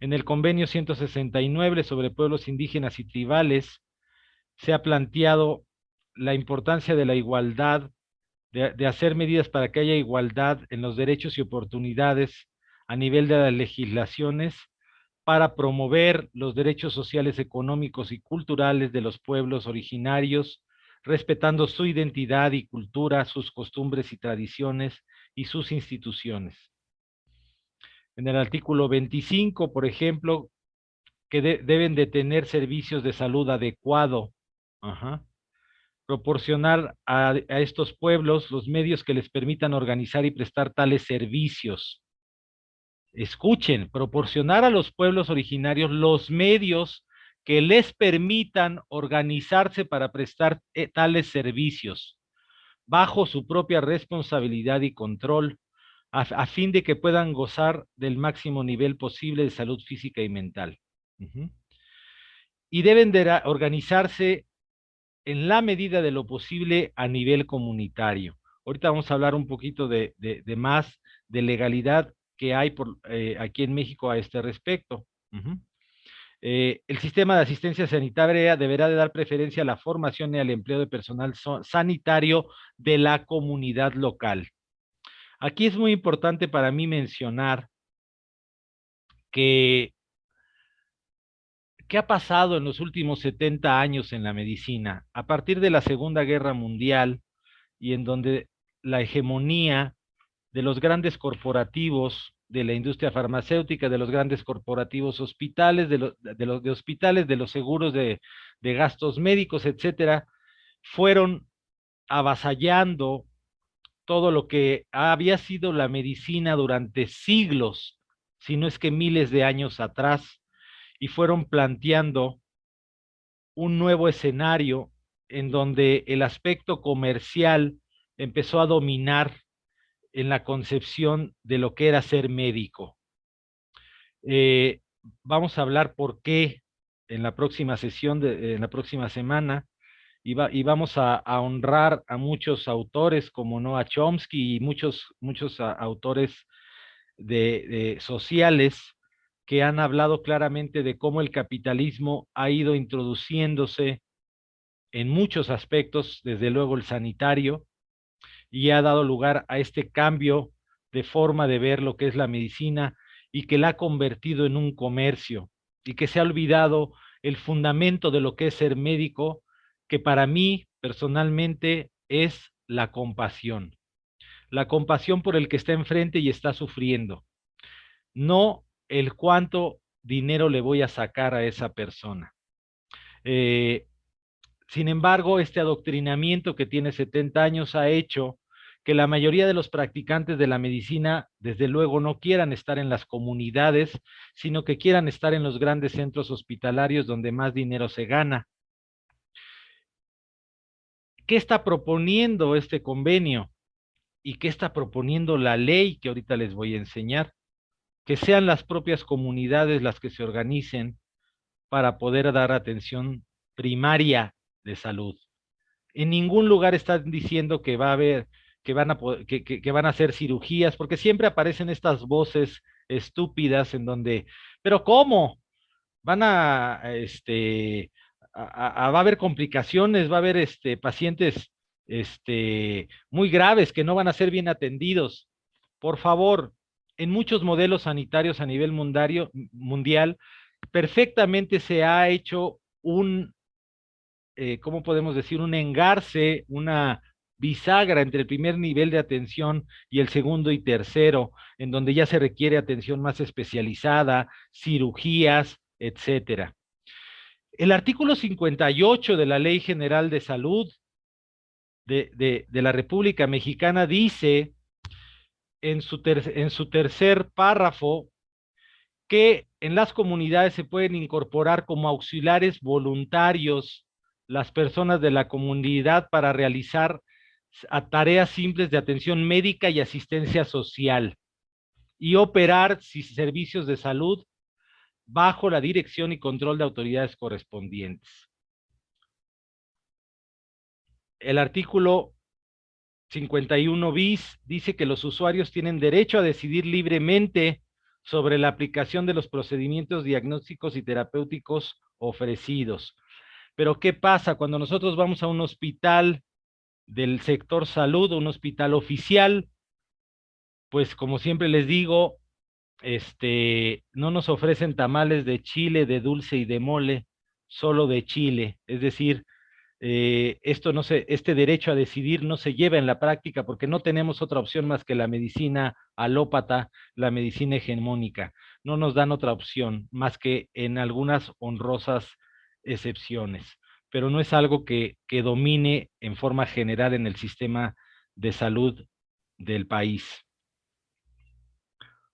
En el convenio 169 sobre pueblos indígenas y tribales se ha planteado la importancia de la igualdad, de hacer medidas para que haya igualdad en los derechos y oportunidades a nivel de las legislaciones para promover los derechos sociales, económicos y culturales de los pueblos originarios, respetando su identidad y cultura, sus costumbres y tradiciones y sus instituciones. En el artículo 25, por ejemplo, que deben de tener servicios de salud adecuado, ajá, proporcionar a estos pueblos los medios que les permitan organizar y prestar tales servicios. Escuchen, proporcionar a los pueblos originarios los medios que les permitan organizarse para prestar tales servicios bajo su propia responsabilidad y control, a fin de que puedan gozar del máximo nivel posible de salud física y mental. Y deben de organizarse en la medida de lo posible a nivel comunitario. Ahorita vamos a hablar un poquito de más de legalidad que hay aquí en México a este respecto. El sistema de asistencia sanitaria deberá de dar preferencia a la formación y al empleo de personal sanitario de la comunidad local. Aquí es muy importante para mí mencionar que ¿qué ha pasado en los últimos 70 años en la medicina? A partir de la Segunda Guerra Mundial y en donde la hegemonía de los grandes corporativos de la industria farmacéutica, de los grandes corporativos hospitales, de hospitales, de los seguros de gastos médicos, etcétera, fueron avasallando todo lo que había sido la medicina durante siglos, si no es que miles de años atrás, y fueron planteando un nuevo escenario en donde el aspecto comercial empezó a dominar en la concepción de lo que era ser médico. Eh, Vamos a hablar por qué en la próxima sesión, en la próxima semana, y vamos a honrar a muchos autores como Noah Chomsky y muchos autores sociales que han hablado claramente de cómo el capitalismo ha ido introduciéndose en muchos aspectos, desde luego el sanitario, y ha dado lugar a este cambio de forma de ver lo que es la medicina y que la ha convertido en un comercio y que se ha olvidado el fundamento de lo que es ser médico, que para mí personalmente es la compasión por el que está enfrente y está sufriendo, no el cuánto dinero le voy a sacar a esa persona. Sin embargo, este adoctrinamiento que tiene 70 años ha hecho que la mayoría de los practicantes de la medicina, desde luego, no quieran estar en las comunidades, sino que quieran estar en los grandes centros hospitalarios donde más dinero se gana. ¿Qué está proponiendo este convenio? ¿Y qué está proponiendo la ley que ahorita les voy a enseñar? Que sean las propias comunidades las que se organicen para poder dar atención primaria de salud. En ningún lugar están diciendo que va a haber, que van a hacer cirugías, porque siempre aparecen estas voces estúpidas en donde, pero ¿cómo? Van va a haber complicaciones, va a haber pacientes muy graves que no van a ser bien atendidos. Por favor, en muchos modelos sanitarios a nivel mundial, perfectamente se ha hecho ¿cómo podemos decir? Un engarce, una bisagra entre el primer nivel de atención y el segundo y tercero, en donde ya se requiere atención más especializada, cirugías, etcétera. El artículo 58 de la Ley General de Salud de la República Mexicana dice en su tercer párrafo que en las comunidades se pueden incorporar como auxiliares voluntarios las personas de la comunidad para realizar a tareas simples de atención médica y asistencia social y operar servicios de salud bajo la dirección y control de autoridades correspondientes. El artículo 51 bis dice que los usuarios tienen derecho a decidir libremente sobre la aplicación de los procedimientos diagnósticos y terapéuticos ofrecidos. Pero ¿qué pasa cuando nosotros vamos a un hospital del sector salud, un hospital oficial? Pues como siempre les digo, no nos ofrecen tamales de chile, de dulce y de mole, solo de chile. Es decir, este derecho a decidir no se lleva en la práctica porque no tenemos otra opción más que la medicina alópata, la medicina hegemónica. No nos dan otra opción más que en algunas honrosas excepciones, pero no es algo que domine en forma general en el sistema de salud del país.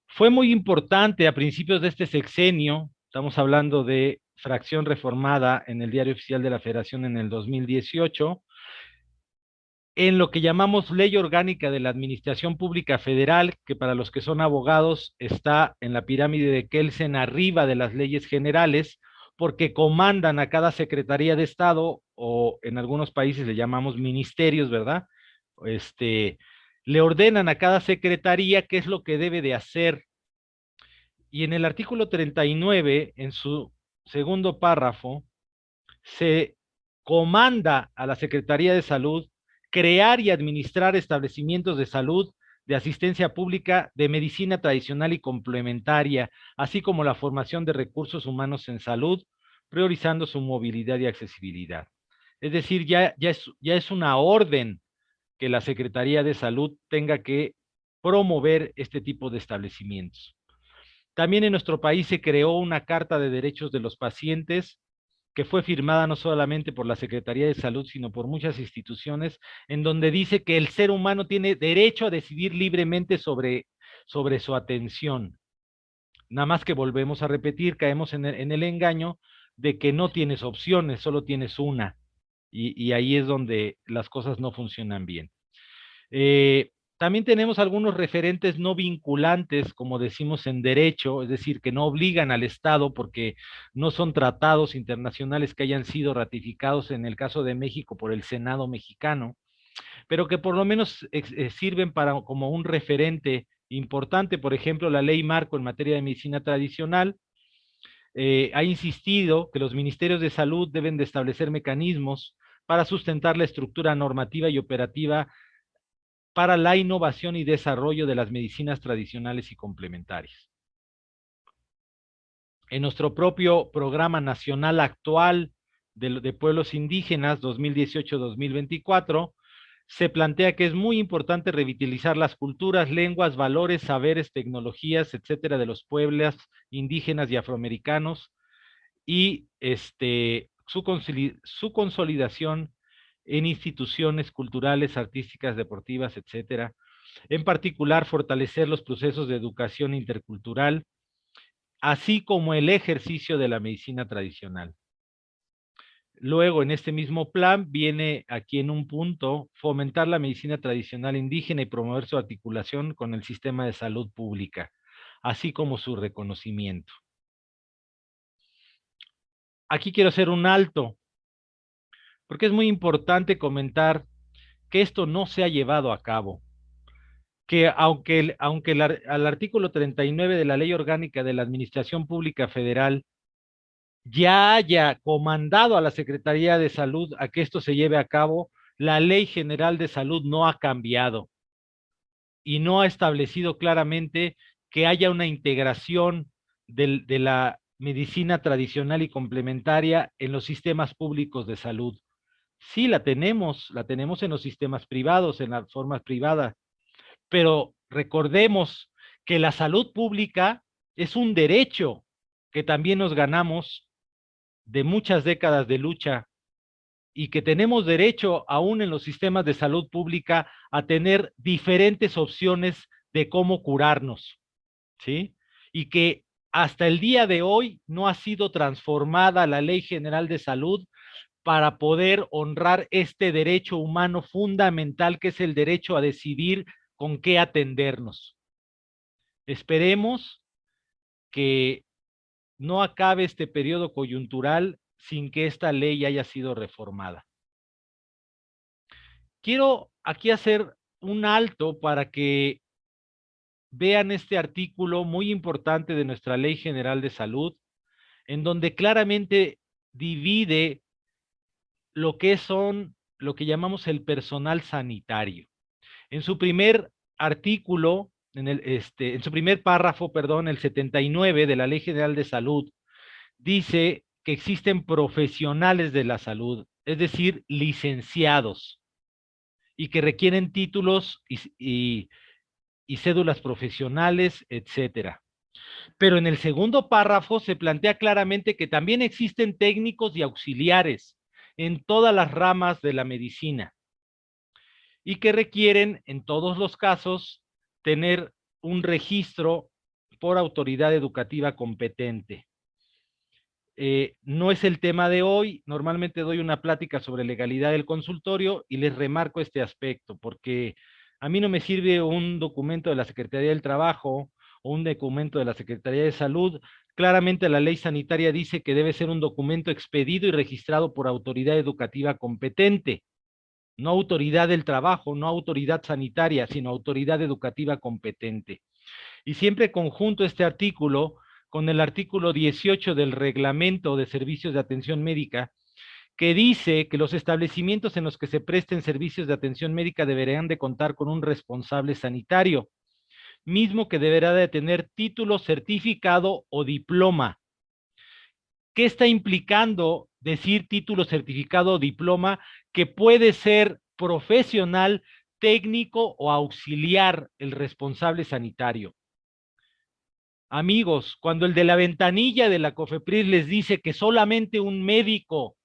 Fue muy importante a principios de este sexenio, estamos hablando de fracción reformada en el Diario Oficial de la Federación en el 2018, en lo que llamamos Ley Orgánica de la Administración Pública Federal, que para los que son abogados está en la pirámide de Kelsen arriba de las leyes generales, porque comandan a cada Secretaría de Estado, o en algunos países le llamamos ministerios, ¿verdad? Le ordenan a cada secretaría qué es lo que debe de hacer. Y en el artículo 39, en su segundo párrafo, se comanda a la Secretaría de Salud crear y administrar establecimientos de salud, de asistencia pública, de medicina tradicional y complementaria, así como la formación de recursos humanos en salud, priorizando su movilidad y accesibilidad. Es decir, ya es una orden que la Secretaría de Salud tenga que promover este tipo de establecimientos. También en nuestro país se creó una Carta de Derechos de los Pacientes que fue firmada no solamente por la Secretaría de Salud, sino por muchas instituciones, en donde dice que el ser humano tiene derecho a decidir libremente sobre su atención. Nada más que volvemos a repetir, caemos en el engaño de que no tienes opciones, solo tienes una. Y ahí es donde las cosas no funcionan bien. También tenemos algunos referentes no vinculantes, como decimos en derecho, es decir, que no obligan al Estado porque no son tratados internacionales que hayan sido ratificados en el caso de México por el Senado mexicano, pero que por lo menos sirven como un referente importante. Por ejemplo, la ley marco en materia de medicina tradicional ha insistido que los ministerios de salud deben de establecer mecanismos para sustentar la estructura normativa y operativa para la innovación y desarrollo de las medicinas tradicionales y complementarias. En nuestro propio programa nacional actual de pueblos indígenas 2018-2024, se plantea que es muy importante revitalizar las culturas, lenguas, valores, saberes, tecnologías, etcétera, de los pueblos indígenas y afroamericanos y su consolidación en instituciones culturales, artísticas, deportivas, etcétera. En particular, fortalecer los procesos de educación intercultural, así como el ejercicio de la medicina tradicional. Luego, en este mismo plan, viene aquí en un punto, fomentar la medicina tradicional indígena y promover su articulación con el sistema de salud pública, así como su reconocimiento. Aquí quiero hacer un alto, porque es muy importante comentar que esto no se ha llevado a cabo, que aunque al artículo 39 de la Ley Orgánica de la Administración Pública Federal ya haya comandado a la Secretaría de Salud a que esto se lleve a cabo, la Ley General de Salud no ha cambiado y no ha establecido claramente que haya una integración de la medicina tradicional y complementaria en los sistemas públicos de salud. Sí, la tenemos en los sistemas privados, en las formas privadas, pero recordemos que la salud pública es un derecho que también nos ganamos de muchas décadas de lucha y que tenemos derecho aún en los sistemas de salud pública a tener diferentes opciones de cómo curarnos, ¿sí? Y que hasta el día de hoy no ha sido transformada la Ley General de Salud para poder honrar este derecho humano fundamental que es el derecho a decidir con qué atendernos. Esperemos que no acabe este periodo coyuntural sin que esta ley haya sido reformada. Quiero aquí hacer un alto para que vean este artículo muy importante de nuestra Ley General de Salud, en donde claramente divide lo que llamamos el personal sanitario. En su primer artículo, en su primer párrafo, perdón, el 79 de la Ley General de Salud, dice que existen profesionales de la salud, es decir, licenciados, y que requieren títulos y cédulas profesionales, etcétera. Pero en el segundo párrafo se plantea claramente que también existen técnicos y auxiliares en todas las ramas de la medicina y que requieren, en todos los casos, tener un registro por autoridad educativa competente. No es el tema de hoy, normalmente doy una plática sobre legalidad del consultorio y les remarco este aspecto, porque a mí no me sirve un documento de la Secretaría del Trabajo o un documento de la Secretaría de Salud. Claramente la ley sanitaria dice que debe ser un documento expedido y registrado por autoridad educativa competente, no autoridad del trabajo, no autoridad sanitaria, sino autoridad educativa competente. Y siempre conjunto este artículo con el artículo 18 del Reglamento de Servicios de Atención Médica, que dice que los establecimientos en los que se presten servicios de atención médica deberán de contar con un responsable sanitario, mismo que deberá de tener título, certificado o diploma. ¿Qué está implicando decir título, certificado o diploma? Que puede ser profesional, técnico o auxiliar el responsable sanitario. Amigos, cuando el de la ventanilla de la COFEPRIS les dice que solamente un médico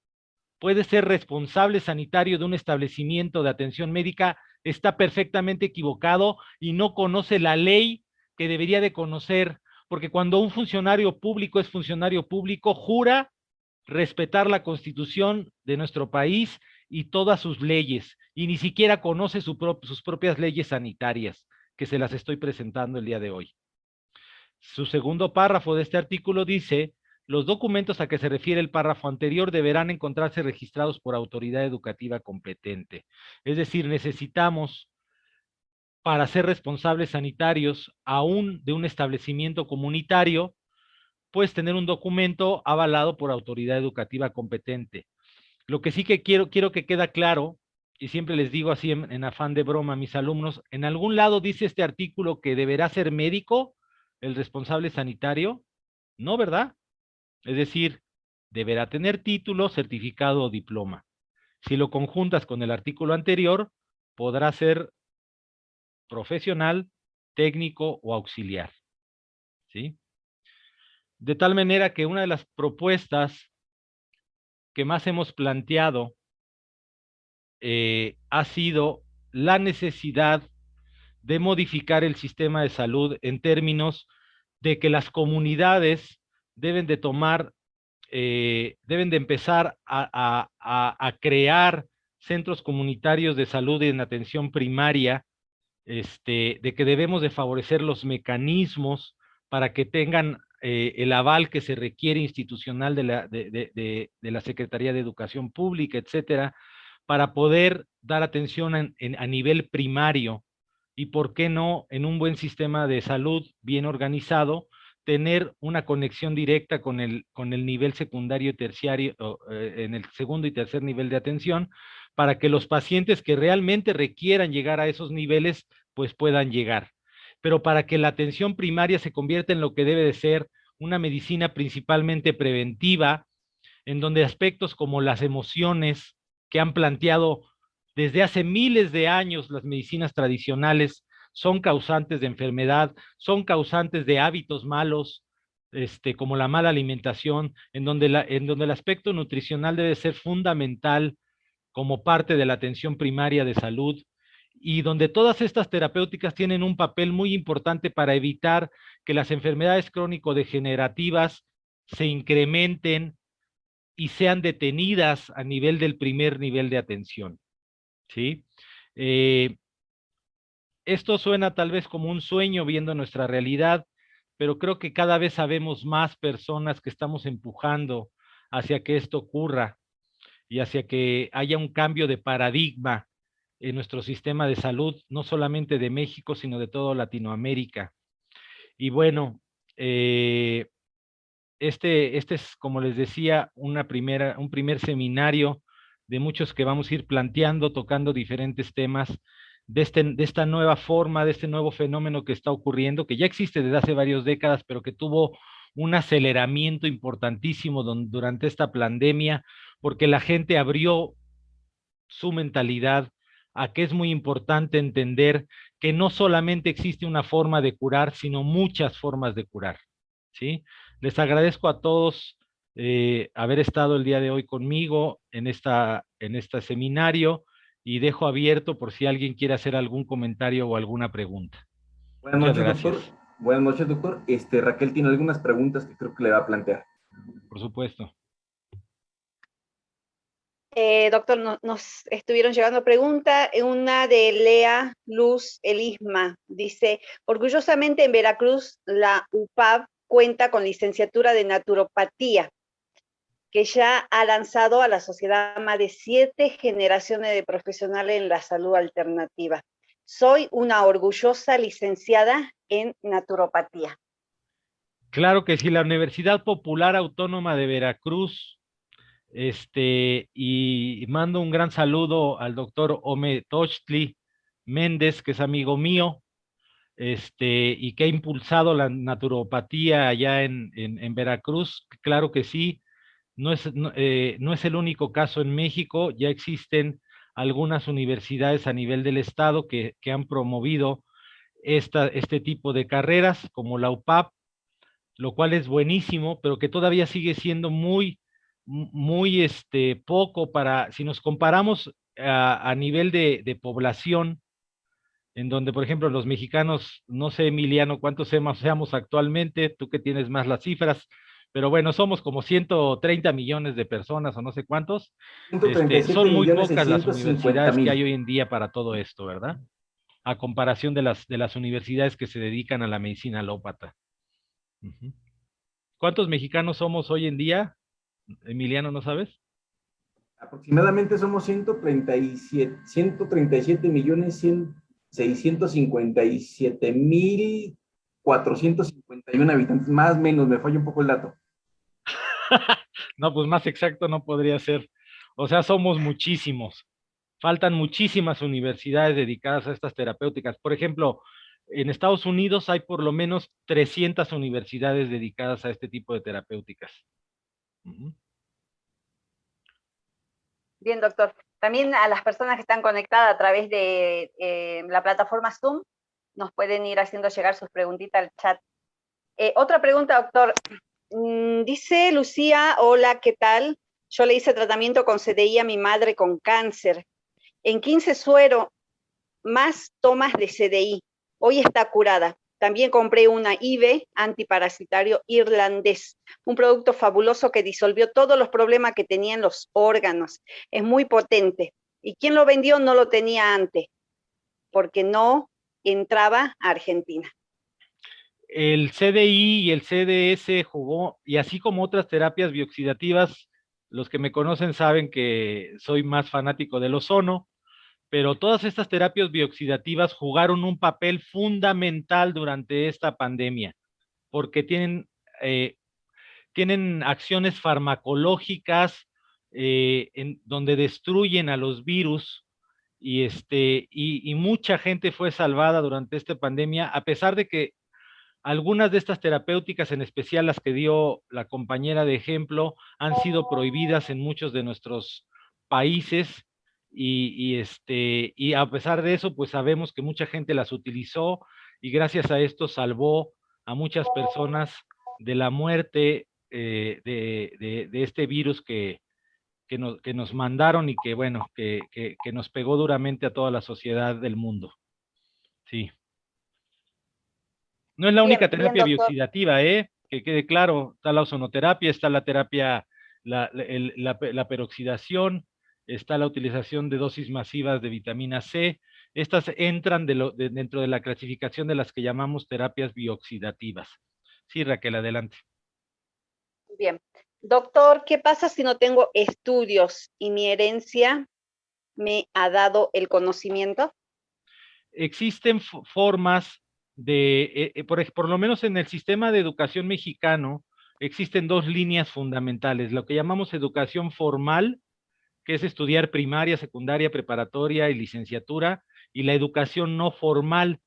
puede ser responsable sanitario de un establecimiento de atención médica, está perfectamente equivocado y no conoce la ley que debería de conocer, porque cuando un funcionario público es funcionario público, jura respetar la Constitución de nuestro país y todas sus leyes, y ni siquiera conoce sus propias leyes sanitarias, que se las estoy presentando el día de hoy. Su segundo párrafo de este artículo dice: los documentos a que se refiere el párrafo anterior deberán encontrarse registrados por autoridad educativa competente. Es decir, necesitamos, para ser responsables sanitarios, aún de un establecimiento comunitario, pues tener un documento avalado por autoridad educativa competente. Lo que sí que quiero que quede claro, y siempre les digo así en afán de broma a mis alumnos, en algún lado dice este artículo que deberá ser médico el responsable sanitario, ¿no, verdad? Es decir, deberá tener título, certificado o diploma. Si lo conjuntas con el artículo anterior, podrá ser profesional, técnico o auxiliar, ¿sí? De tal manera que una de las propuestas que más hemos planteado ha sido la necesidad de modificar el sistema de salud en términos de que las comunidades deben de tomar, deben de empezar a crear centros comunitarios de salud en atención primaria, de que debemos de favorecer los mecanismos para que tengan el aval que se requiere institucional de la Secretaría de Educación Pública, etcétera, para poder dar atención a nivel primario y, ¿por qué no, en un buen sistema de salud bien organizado, tener una conexión directa con el nivel secundario y terciario, en el segundo y tercer nivel de atención, para que los pacientes que realmente requieran llegar a esos niveles, pues puedan llegar. Pero para que la atención primaria se convierta en lo que debe de ser una medicina principalmente preventiva, en donde aspectos como las emociones que han planteado desde hace miles de años las medicinas tradicionales son causantes de enfermedad, son causantes de hábitos malos, como la mala alimentación, en donde el aspecto nutricional debe ser fundamental como parte de la atención primaria de salud, y donde todas estas terapéuticas tienen un papel muy importante para evitar que las enfermedades crónico-degenerativas se incrementen y sean detenidas a nivel del primer nivel de atención, ¿sí? Eh, Esto suena tal vez como un sueño viendo nuestra realidad, pero creo que cada vez sabemos más personas que estamos empujando hacia que esto ocurra y hacia que haya un cambio de paradigma en nuestro sistema de salud, no solamente de México, sino de toda Latinoamérica. Y bueno, eh, este es, como les decía, un primer seminario de muchos que vamos a ir planteando, tocando diferentes temas de esta nueva forma, de este nuevo fenómeno que está ocurriendo, que ya existe desde hace varias décadas, pero que tuvo un aceleramiento importantísimo durante esta pandemia, porque la gente abrió su mentalidad a que es muy importante entender que no solamente existe una forma de curar, sino muchas formas de curar, ¿sí? Les agradezco a todos haber estado el día de hoy conmigo en este seminario y dejo abierto por si alguien quiere hacer algún comentario o alguna pregunta. Buenas Muchas noches, doctor. gracias. Buenas noches, doctor. Raquel tiene algunas preguntas que creo que le va a plantear. Por supuesto. Doctor, nos estuvieron llegando preguntas. Una de Lea Luz Elisma dice: orgullosamente en Veracruz la UPAV cuenta con licenciatura de naturopatía, que ya ha lanzado a la sociedad más de 7 generaciones de profesionales en la salud alternativa. Soy una orgullosa licenciada en naturopatía. Claro que sí, la Universidad Popular Autónoma de Veracruz. Y mando un gran saludo al doctor Ome Tochtli Méndez, que es amigo mío, y que ha impulsado la naturopatía allá en Veracruz. Claro que sí, no es el único caso en México, ya existen algunas universidades a nivel del estado que han promovido este tipo de carreras, como la UPAP, lo cual es buenísimo, pero que todavía sigue siendo muy poco para, si nos comparamos a nivel de población, en donde, por ejemplo, los mexicanos, no sé, Emiliano, cuántos seamos actualmente, tú que tienes más las cifras, pero bueno, somos como 130 millones de personas o no sé cuántos, Ciento treinta y son siete muy millones pocas las seiscientos cincuenta universidades que hay mil. hoy en día para todo esto, ¿verdad? A comparación de las universidades que se dedican a la medicina alópata. Ujú. ¿Cuántos mexicanos somos hoy en día? Emiliano, ¿no sabes? Aproximadamente somos 137 millones 657 mil 451 habitantes, más o menos, me falla un poco el dato. No, pues más exacto no podría ser. O sea, somos muchísimos. Faltan muchísimas universidades dedicadas a estas terapéuticas. Por ejemplo, en Estados Unidos hay por lo menos 300 universidades dedicadas a este tipo de terapéuticas. Ujú. Bien, doctor. También a las personas que están conectadas a través de la plataforma Zoom, nos pueden ir haciendo llegar sus preguntitas al chat. Otra pregunta, doctor. Dice Lucía: hola, ¿qué tal? Yo le hice tratamiento con CDI a mi madre con cáncer. En 15 suero más tomas de CDI. Hoy está curada. También compré una IV antiparasitario irlandés, un producto fabuloso que disolvió todos los problemas que tenía en los órganos. Es muy potente. Y quien lo vendió no lo tenía antes, porque no entraba a Argentina. El CDI y el CDS jugó, y así como otras terapias bioxidativas, los que me conocen saben que soy más fanático del ozono, pero todas estas terapias bioxidativas jugaron un papel fundamental durante esta pandemia, porque eh, tienen acciones farmacológicas donde destruyen a los virus y mucha gente fue salvada durante esta pandemia, a pesar de que algunas de estas terapéuticas, en especial las que dio la compañera de ejemplo, han sido prohibidas en muchos de nuestros países y a pesar de eso, pues sabemos que mucha gente las utilizó y gracias a esto salvó a muchas personas de la muerte de este virus que nos mandaron y que, bueno, que nos pegó duramente a toda la sociedad del mundo. Sí. No es la Bien, única bien, terapia doctor. bioxidativa, ¿eh? Que quede claro, está la ozonoterapia, está la terapia la peroxidación, está la utilización de dosis masivas de vitamina C. Estas entran dentro de la clasificación de las que llamamos terapias bioxidativas. Sí, Raquel, adelante. Bien. Doctor, ¿qué pasa si no tengo estudios y mi herencia me ha dado el conocimiento? Existen formas por lo menos en el sistema de educación mexicano, existen dos líneas fundamentales, lo que llamamos educación formal, que es estudiar primaria, secundaria, preparatoria y licenciatura, y la educación no formal,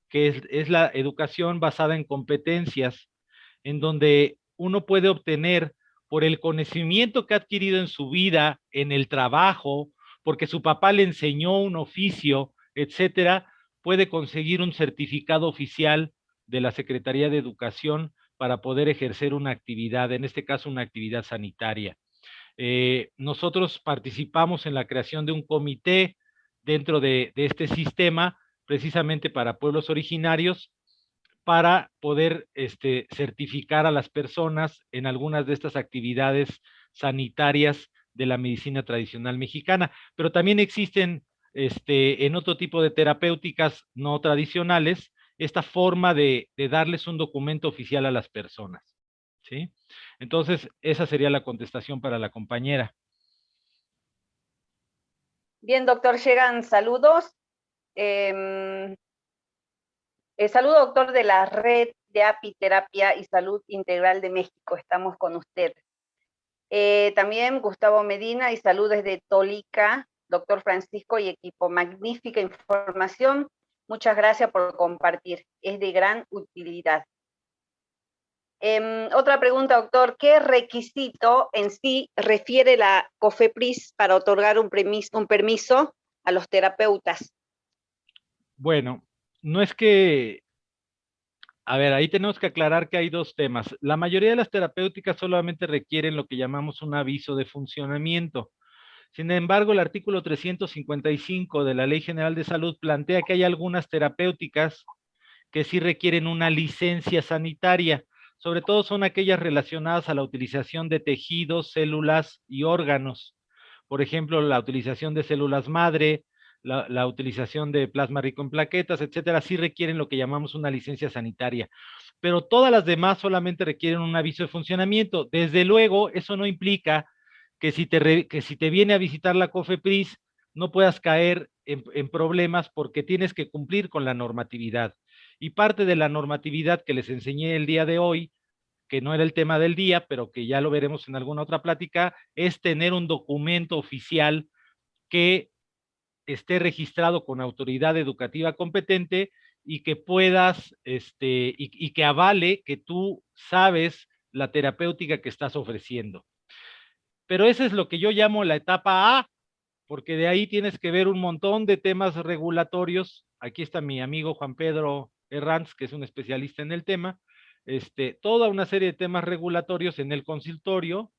que es la educación basada en competencias, en donde uno puede obtener por el conocimiento que ha adquirido en su vida, en el trabajo, porque su papá le enseñó un oficio, etcétera, puede conseguir un certificado oficial de la Secretaría de Educación para poder ejercer una actividad, en este caso una actividad sanitaria. Nosotros participamos en la creación de un comité dentro de este sistema, precisamente para pueblos originarios, para poder certificar a las personas en algunas de estas actividades sanitarias de la medicina tradicional mexicana. Pero también existen en otro tipo de terapéuticas no tradicionales esta forma de darles un documento oficial a las personas, ¿sí? Entonces, esa sería la contestación para la compañera. Bien, doctor, llegan saludos. Saludo, doctor, de la Red de Apiterapia y Salud Integral de México. Estamos con usted. También Gustavo Medina y salud desde Tolica, doctor Francisco y equipo. Magnífica información. Muchas gracias por compartir. Es de gran utilidad. Otra pregunta, doctor. ¿Qué requisito en sí refiere la COFEPRIS para otorgar un permiso a los terapeutas? Bueno, no es que, a ver, ahí tenemos que aclarar que hay dos temas. La mayoría de las terapéuticas solamente requieren lo que llamamos un aviso de funcionamiento. Sin embargo, el artículo 355 de la Ley General de Salud plantea que hay algunas terapéuticas que sí requieren una licencia sanitaria. Sobre todo son aquellas relacionadas a la utilización de tejidos, células y órganos. Por ejemplo, la utilización de células madre, la utilización de plasma rico en plaquetas, etcétera, sí requieren lo que llamamos una licencia sanitaria. Pero todas las demás solamente requieren un aviso de funcionamiento. Desde luego, eso no implica que si te viene a visitar la COFEPRIS, no puedas caer en problemas porque tienes que cumplir con la normatividad. Y parte de la normatividad que les enseñé el día de hoy, que no era el tema del día, pero que ya lo veremos en alguna otra plática, es tener un documento oficial que esté registrado con autoridad educativa competente y que puedas, y que avale que tú sabes la terapéutica que estás ofreciendo. Pero eso es lo que yo llamo la etapa A, porque de ahí tienes que ver un montón de temas regulatorios. Aquí está mi amigo Juan Pedro Herranz, que es un especialista en el tema, toda una serie de temas regulatorios en el consultorio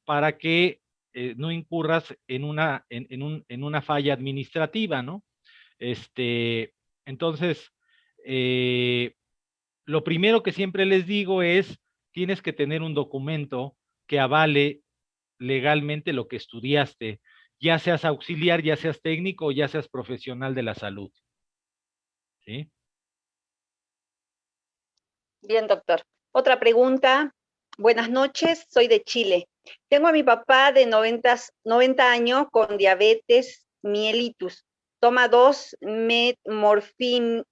para que no incurras en una falla administrativa, ¿no? Entonces, lo primero que siempre les digo es, tienes que tener un documento que avale legalmente lo que estudiaste, ya seas auxiliar, ya seas técnico o ya seas profesional de la salud. ¿Sí? Bien, doctor. Otra pregunta. Buenas noches, soy de Chile. Tengo a mi papá de 90 años con diabetes mellitus. Toma 2 Metformina.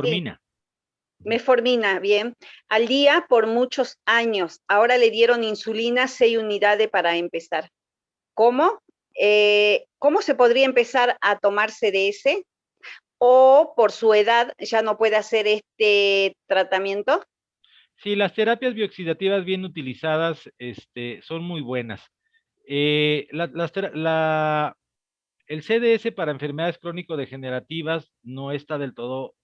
Sí, metformina, bien, al día por muchos años. Ahora le dieron insulina 6 unidades para empezar. ¿Cómo? ¿Cómo se podría empezar a tomarse de ese? ¿O por su edad ya no puede hacer este tratamiento? Sí, las terapias bioxidativas bien utilizadas son muy buenas. El CDS para enfermedades crónico-degenerativas no está del todo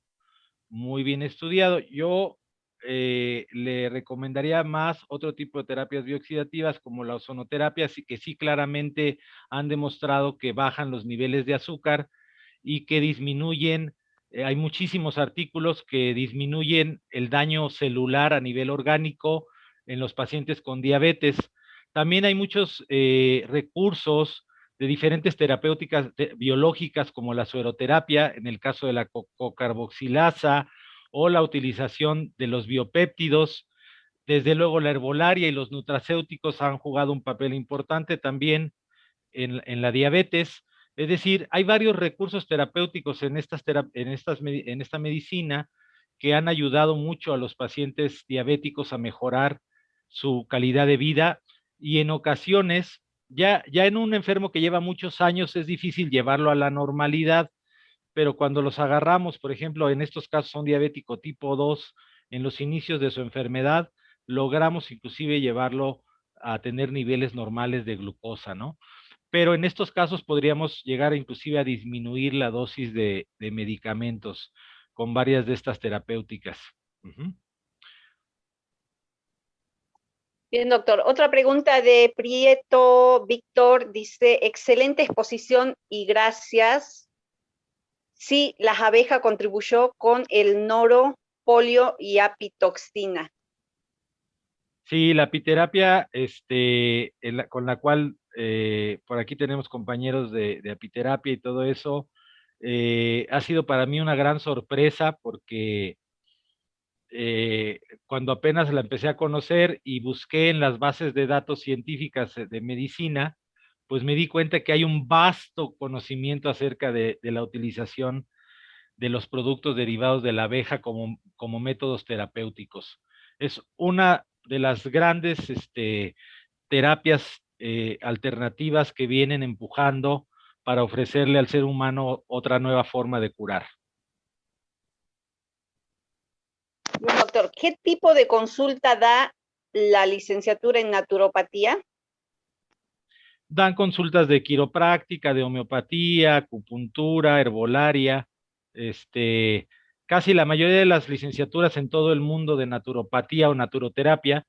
muy bien estudiado. Yo le recomendaría más otro tipo de terapias bioxidativas como la ozonoterapia, que sí claramente han demostrado que bajan los niveles de azúcar y que disminuyen, hay muchísimos artículos que disminuyen el daño celular a nivel orgánico, en los pacientes con diabetes. También hay muchos recursos de diferentes terapéuticas biológicas como la sueroterapia, en el caso de la cocarboxilasa, o la utilización de los biopéptidos. Desde luego la herbolaria y los nutracéuticos han jugado un papel importante también en la diabetes. Es decir, hay varios recursos terapéuticos en esta medicina que han ayudado mucho a los pacientes diabéticos a mejorar su calidad de vida, y en ocasiones, ya en un enfermo que lleva muchos años es difícil llevarlo a la normalidad, pero cuando los agarramos, por ejemplo, en estos casos un diabético tipo 2, en los inicios de su enfermedad, logramos inclusive llevarlo a tener niveles normales de glucosa, ¿no? Pero en estos casos podríamos llegar inclusive a disminuir la dosis de medicamentos con varias de estas terapéuticas. Ujú. Bien, doctor. Otra pregunta de Prieto Víctor, dice, excelente exposición y gracias. Sí, la abeja contribuyó con el noro, polio y apitoxina. Sí, la apiterapia, con la cual por aquí tenemos compañeros de apiterapia y todo eso, ha sido para mí una gran sorpresa porque cuando apenas la empecé a conocer y busqué en las bases de datos científicas de medicina, pues me di cuenta que hay un vasto conocimiento acerca de la utilización de los productos derivados de la abeja como métodos terapéuticos. Es una de las grandes terapias alternativas que vienen empujando para ofrecerle al ser humano otra nueva forma de curar. Bien, doctor, ¿qué tipo de consulta da la licenciatura en naturopatía? Dan consultas de quiropráctica, de homeopatía, acupuntura, herbolaria, casi la mayoría de las licenciaturas en todo el mundo de naturopatía o naturoterapia,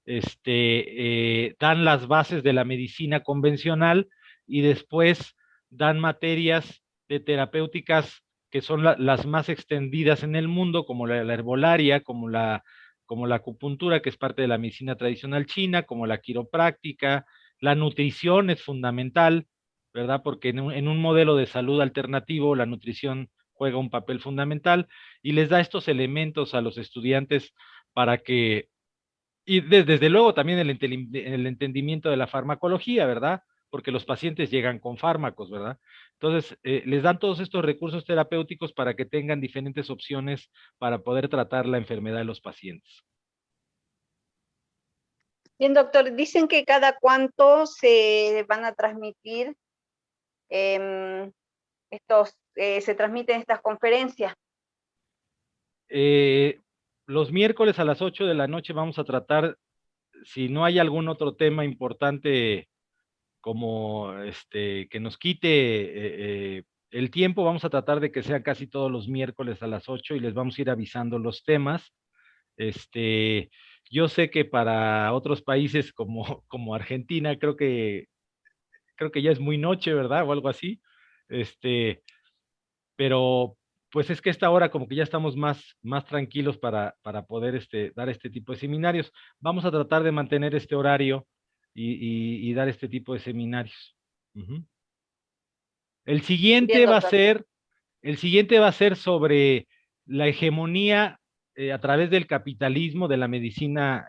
dan las bases de la medicina convencional y después dan materias de terapéuticas que son las más extendidas en el mundo, como la herbolaria, como la acupuntura, que es parte de la medicina tradicional china, como la quiropráctica. La nutrición es fundamental, ¿verdad? Porque en un modelo de salud alternativo, la nutrición juega un papel fundamental y les da estos elementos a los estudiantes para que, y desde luego también el entendimiento de la farmacología, ¿verdad? Porque los pacientes llegan con fármacos, ¿verdad? Entonces, les dan todos estos recursos terapéuticos para que tengan diferentes opciones para poder tratar la enfermedad de los pacientes. Bien, doctor, dicen que cada cuánto se van a transmitir se transmiten estas conferencias. Los miércoles a las 8 de la noche vamos a tratar, si no hay algún otro tema importante como que nos quite el tiempo, vamos a tratar de que sea casi todos los miércoles a las 8 y les vamos a ir avisando los temas. Yo sé que para otros países como Argentina, creo que ya es muy noche, ¿verdad? O algo así. Pero pues es que esta hora como que ya estamos más tranquilos para poder dar este tipo de seminarios. Vamos a tratar de mantener este horario y dar este tipo de seminarios. Ujú. El Bien, siguiente va a doctor. ser, el siguiente va a ser sobre la hegemonía a través del capitalismo de la medicina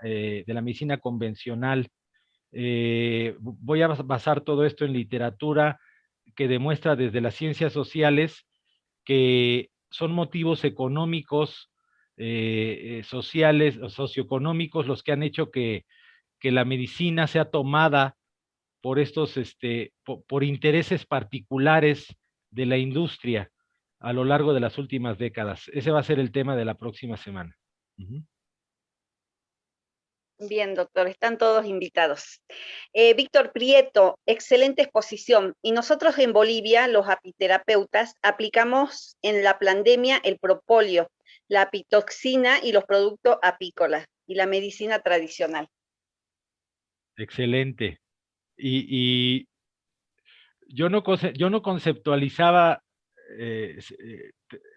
convencional. Voy a basar todo esto en literatura que demuestra desde las ciencias sociales que son motivos económicos, sociales o socioeconómicos los que han hecho que la medicina sea tomada por estos, por intereses particulares de la industria a lo largo de las últimas décadas. Ese va a ser el tema de la próxima semana. Uh-huh. Bien, doctor, están todos invitados. Víctor Prieto, excelente exposición. Y nosotros en Bolivia, los apiterapeutas, aplicamos en la pandemia el propóleo, la apitoxina y los productos apícolas y la medicina tradicional. Excelente. Y yo no conceptualizaba,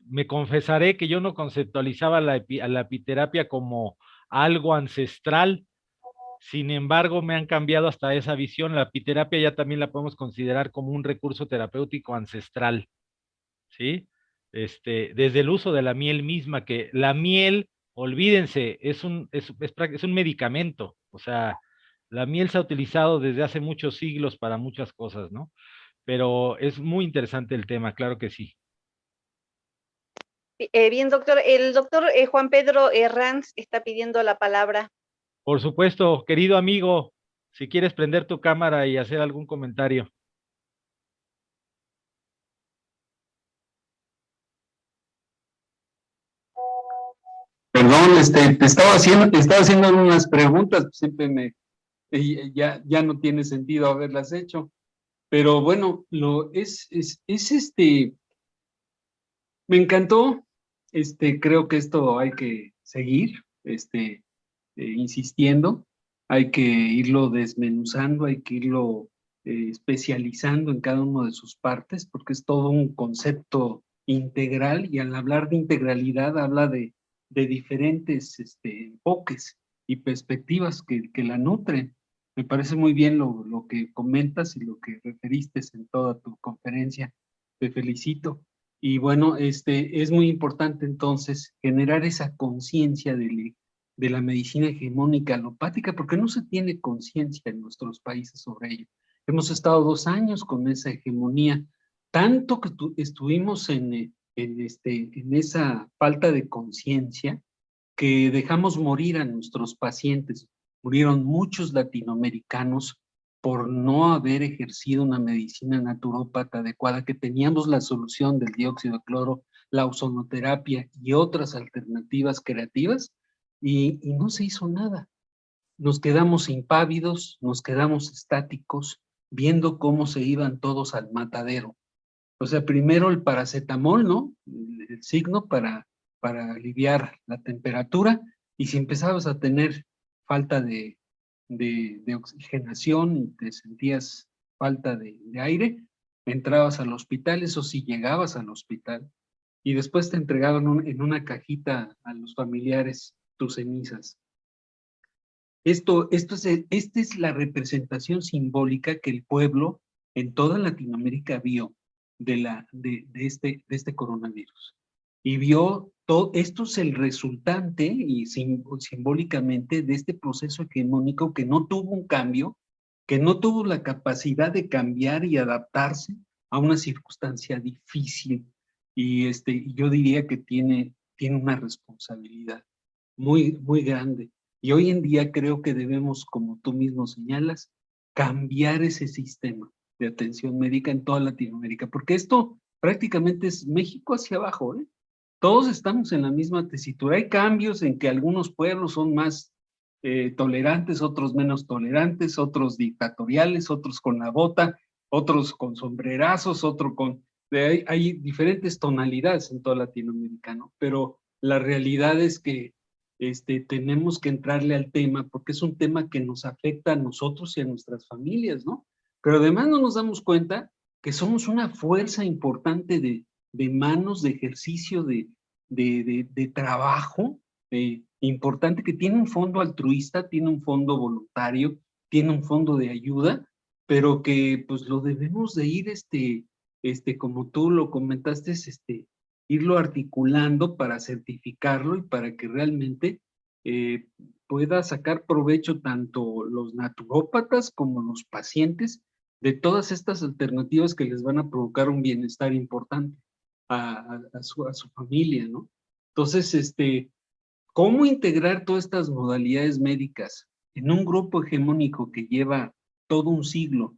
me confesaré que yo no conceptualizaba a la apiterapia como algo ancestral, Sin embargo, me han cambiado hasta esa visión. La apiterapia ya también la podemos considerar como un recurso terapéutico ancestral, ¿sí? Desde el uso de la miel misma, que la miel, olvídense, es un medicamento. O sea, la miel se ha utilizado desde hace muchos siglos para muchas cosas, ¿no? Pero es muy interesante el tema, claro que sí. Bien, doctor. El doctor Juan Pedro Herranz está pidiendo la palabra. Por supuesto, querido amigo, si quieres prender tu cámara y hacer algún comentario. Perdón, te estaba haciendo unas preguntas, siempre ya no tiene sentido haberlas hecho. Pero bueno, me encantó, creo que esto hay que seguir, insistiendo, hay que irlo desmenuzando, hay que irlo especializando en cada una de sus partes, porque es todo un concepto integral, y al hablar de integralidad habla de diferentes enfoques y perspectivas que la nutren. Me parece muy bien lo que comentas y lo que referiste en toda tu conferencia. Te felicito. Y bueno, es muy importante entonces generar esa conciencia de la medicina hegemónica alopática, porque no se tiene conciencia en nuestros países sobre ello. Hemos estado 2 años con esa hegemonía, tanto que estuvimos en esa falta de conciencia, que dejamos morir a nuestros pacientes. Murieron muchos latinoamericanos por no haber ejercido una medicina naturópata adecuada, que teníamos la solución del dióxido de cloro, la ozonoterapia y otras alternativas creativas, y no se hizo nada. Nos quedamos impávidos, nos quedamos estáticos, viendo cómo se iban todos al matadero. O sea, primero el paracetamol, ¿no? El signo para aliviar la temperatura, y si empezabas a tener falta de oxigenación y te sentías falta de aire, entrabas al hospital, eso sí, llegabas al hospital, y después te entregaban en una cajita a los familiares tus cenizas. Esta es la representación simbólica que el pueblo en toda Latinoamérica vio de este coronavirus. Y vio todo esto, es el resultante y simbólicamente de este proceso hegemónico que no tuvo un cambio, que no tuvo la capacidad de cambiar y adaptarse a una circunstancia difícil. Y yo diría que tiene una responsabilidad muy, muy grande. Y hoy en día creo que debemos, como tú mismo señalas, cambiar ese sistema de atención médica en toda Latinoamérica, porque esto prácticamente es México hacia abajo, ¿eh? Todos estamos en la misma tesitura. Hay cambios en que algunos pueblos son más tolerantes, otros menos tolerantes, otros dictatoriales, otros con la bota, otros con sombrerazos, hay diferentes tonalidades en todo latinoamericano, pero la realidad es que tenemos que entrarle al tema, porque es un tema que nos afecta a nosotros y a nuestras familias, ¿no? Pero además no nos damos cuenta que somos una fuerza importante de manos, de ejercicio, de trabajo importante, que tiene un fondo altruista, tiene un fondo voluntario, tiene un fondo de ayuda, pero que pues lo debemos de ir, como tú lo comentaste, irlo articulando para certificarlo y para que realmente pueda sacar provecho tanto los naturópatas como los pacientes de todas estas alternativas que les van a provocar un bienestar importante a su familia, ¿no? Entonces, ¿cómo integrar todas estas modalidades médicas en un grupo hegemónico que lleva todo un siglo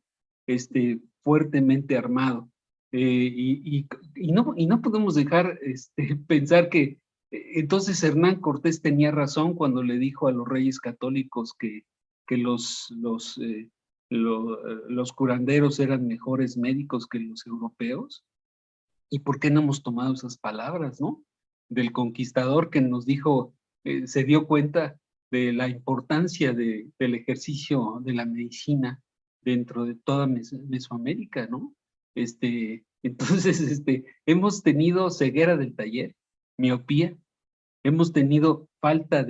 fuertemente armado? Y no podemos dejar pensar que entonces Hernán Cortés tenía razón cuando le dijo a los reyes católicos que los curanderos eran mejores médicos que los europeos. ¿Y por qué no hemos tomado esas palabras, no? Del conquistador que nos dijo, se dio cuenta de la importancia del ejercicio de la medicina dentro de toda Mesoamérica, ¿no? Entonces, hemos tenido ceguera del taller, miopía, hemos tenido falta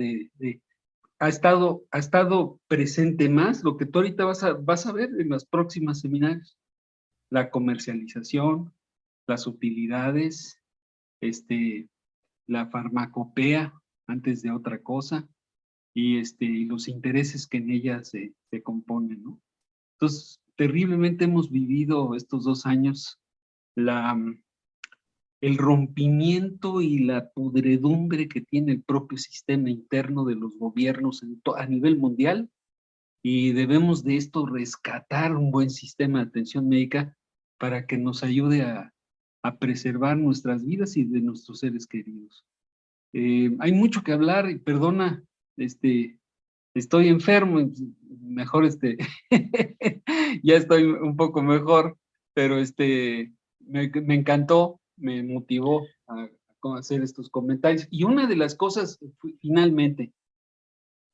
ha estado presente más, lo que tú ahorita vas a ver en los próximos seminarios, la comercialización, las utilidades, la farmacopea antes de otra cosa, y los intereses que en ella se componen, ¿no? Entonces, terriblemente hemos vivido estos 2 años el rompimiento y la pudredumbre que tiene el propio sistema interno de los gobiernos a nivel mundial, y debemos de esto rescatar un buen sistema de atención médica para que nos ayude a preservar nuestras vidas y de nuestros seres queridos. Hay mucho que hablar, y perdona, estoy enfermo, mejor ya estoy un poco mejor, pero me encantó, me motivó a hacer estos comentarios. Y una de las cosas, finalmente,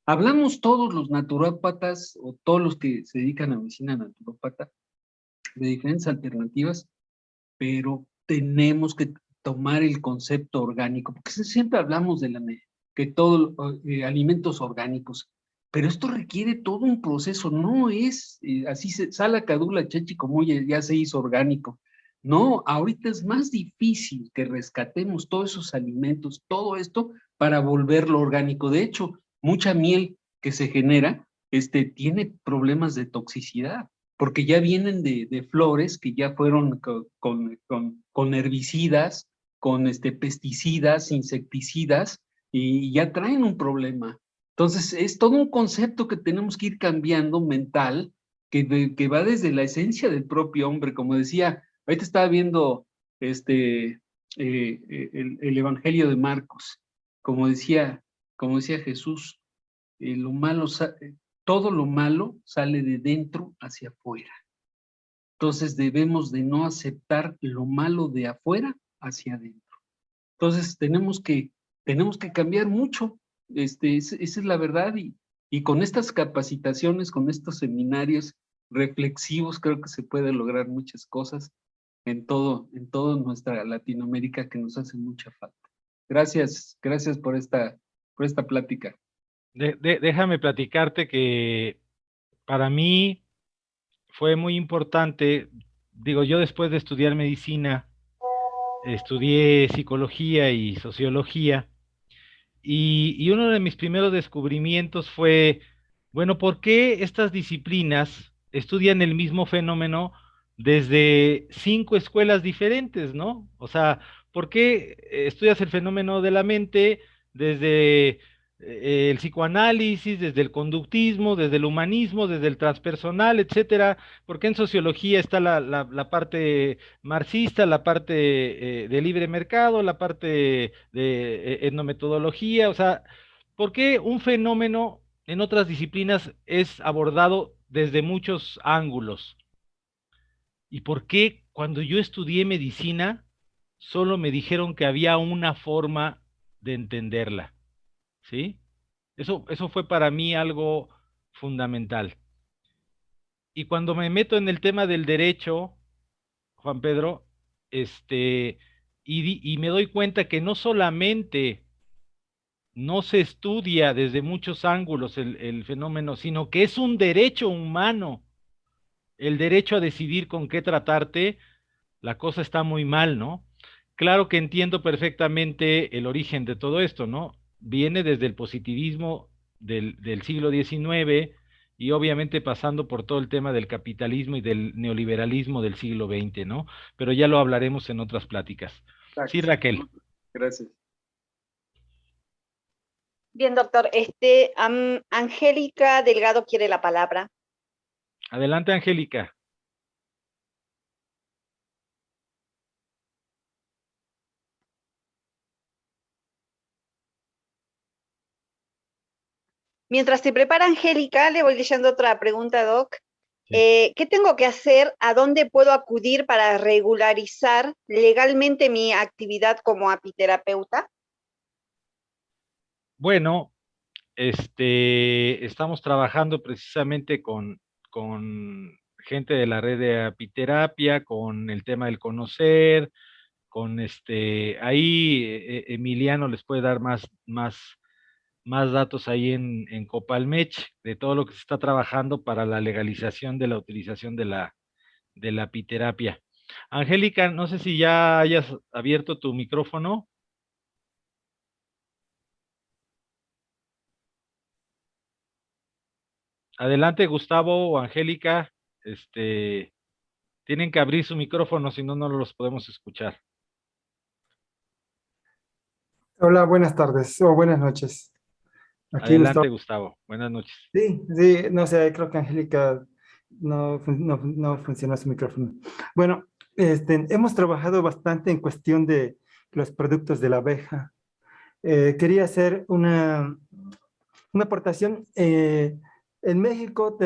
hablamos todos los naturópatas o todos los que se dedican a medicina naturópata de diferentes alternativas, pero tenemos que tomar el concepto orgánico, porque siempre hablamos de que todo, alimentos orgánicos, pero esto requiere todo un proceso, no es así sala cadula chachi como ya se hizo orgánico. No, ahorita es más difícil que rescatemos todos esos alimentos, todo esto, para volverlo orgánico. De hecho, mucha miel que se genera, tiene problemas de toxicidad, porque ya vienen de flores que ya fueron con herbicidas, con pesticidas, insecticidas, y ya traen un problema. Entonces, es todo un concepto que tenemos que ir cambiando mental, que va desde la esencia del propio hombre. Como decía, ahorita estaba viendo el Evangelio de Marcos, como decía Jesús, todo lo malo sale de dentro hacia afuera. Entonces debemos de no aceptar lo malo de afuera hacia adentro. Entonces tenemos que cambiar mucho. Esa es la verdad, y con estas capacitaciones, con estos seminarios reflexivos, creo que se puede lograr muchas cosas en todo nuestra Latinoamérica, que nos hace mucha falta. Gracias por esta plática. Déjame platicarte que para mí fue muy importante, digo, yo después de estudiar medicina, estudié psicología y sociología, y uno de mis primeros descubrimientos fue, bueno, ¿por qué estas disciplinas estudian el mismo fenómeno desde 5 escuelas diferentes, ¿no? O sea, ¿por qué estudias el fenómeno de la mente desde el psicoanálisis, desde el conductismo, desde el humanismo, desde el transpersonal, etcétera? ¿Por qué en sociología está la parte marxista, la parte de libre mercado, la parte de etnometodología? O sea, ¿por qué un fenómeno en otras disciplinas es abordado desde muchos ángulos? ¿Y por qué cuando yo estudié medicina solo me dijeron que había una forma de entenderla? ¿Sí? Eso fue para mí algo fundamental. Y cuando me meto en el tema del derecho, Juan Pedro, y me doy cuenta que no solamente no se estudia desde muchos ángulos el fenómeno, sino que es un derecho humano, el derecho a decidir con qué tratarte. La cosa está muy mal, ¿no? Claro que entiendo perfectamente el origen de todo esto, ¿no? Viene desde el positivismo del siglo XIX, y obviamente pasando por todo el tema del capitalismo y del neoliberalismo del siglo XX, ¿no? Pero ya lo hablaremos en otras pláticas. Sí, Exacto. Raquel. Gracias. Bien, doctor. Angélica Delgado quiere la palabra. Adelante, Angélica. Mientras se prepara Angélica, le voy leyendo otra pregunta, Doc. Sí. ¿Qué tengo que hacer? ¿A dónde puedo acudir para regularizar legalmente mi actividad como apiterapeuta? Bueno, estamos trabajando precisamente con gente de la red de apiterapia, con el tema del conocer, con ahí Emiliano les puede dar más más datos ahí en Copalmech, de todo lo que se está trabajando para la legalización de la utilización de la apiterapia. Angélica, no sé si ya hayas abierto tu micrófono. Adelante, Gustavo o Angélica, tienen que abrir su micrófono, si no, no los podemos escuchar. Hola, buenas tardes o buenas noches. Aquí Gustavo. Adelante, Gustavo. Buenas noches. Sí, sí, no sé, creo que Angélica no funciona su micrófono. Bueno, hemos trabajado bastante en cuestión de los productos de la abeja. Quería hacer una aportación. En México,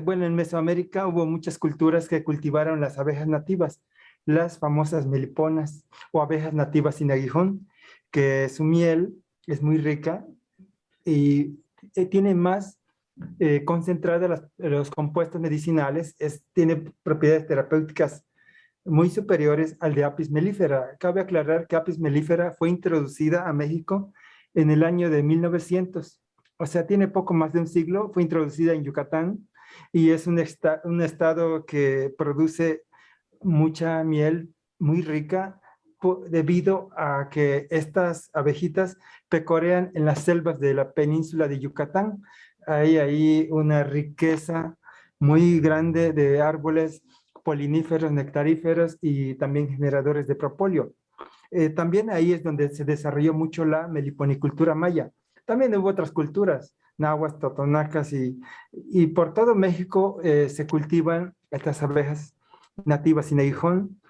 bueno, en Mesoamérica hubo muchas culturas que cultivaron las abejas nativas, las famosas meliponas o abejas nativas sin aguijón, que su miel es muy rica y tiene más concentrada los compuestos medicinales, tiene propiedades terapéuticas muy superiores al de Apis mellifera. Cabe aclarar que Apis mellifera fue introducida a México en el año de 1900, o sea, tiene poco más de un siglo, fue introducida en Yucatán y es un estado que produce mucha miel muy rica debido a que estas abejitas pecorean en las selvas de la península de Yucatán. Hay ahí una riqueza muy grande de árboles poliníferos, nectaríferos y también generadores de propóleo. También ahí es donde se desarrolló mucho la meliponicultura maya. También hubo otras culturas, nahuas, totonacas y por todo México se cultivan estas abejas nativas sin aguijón.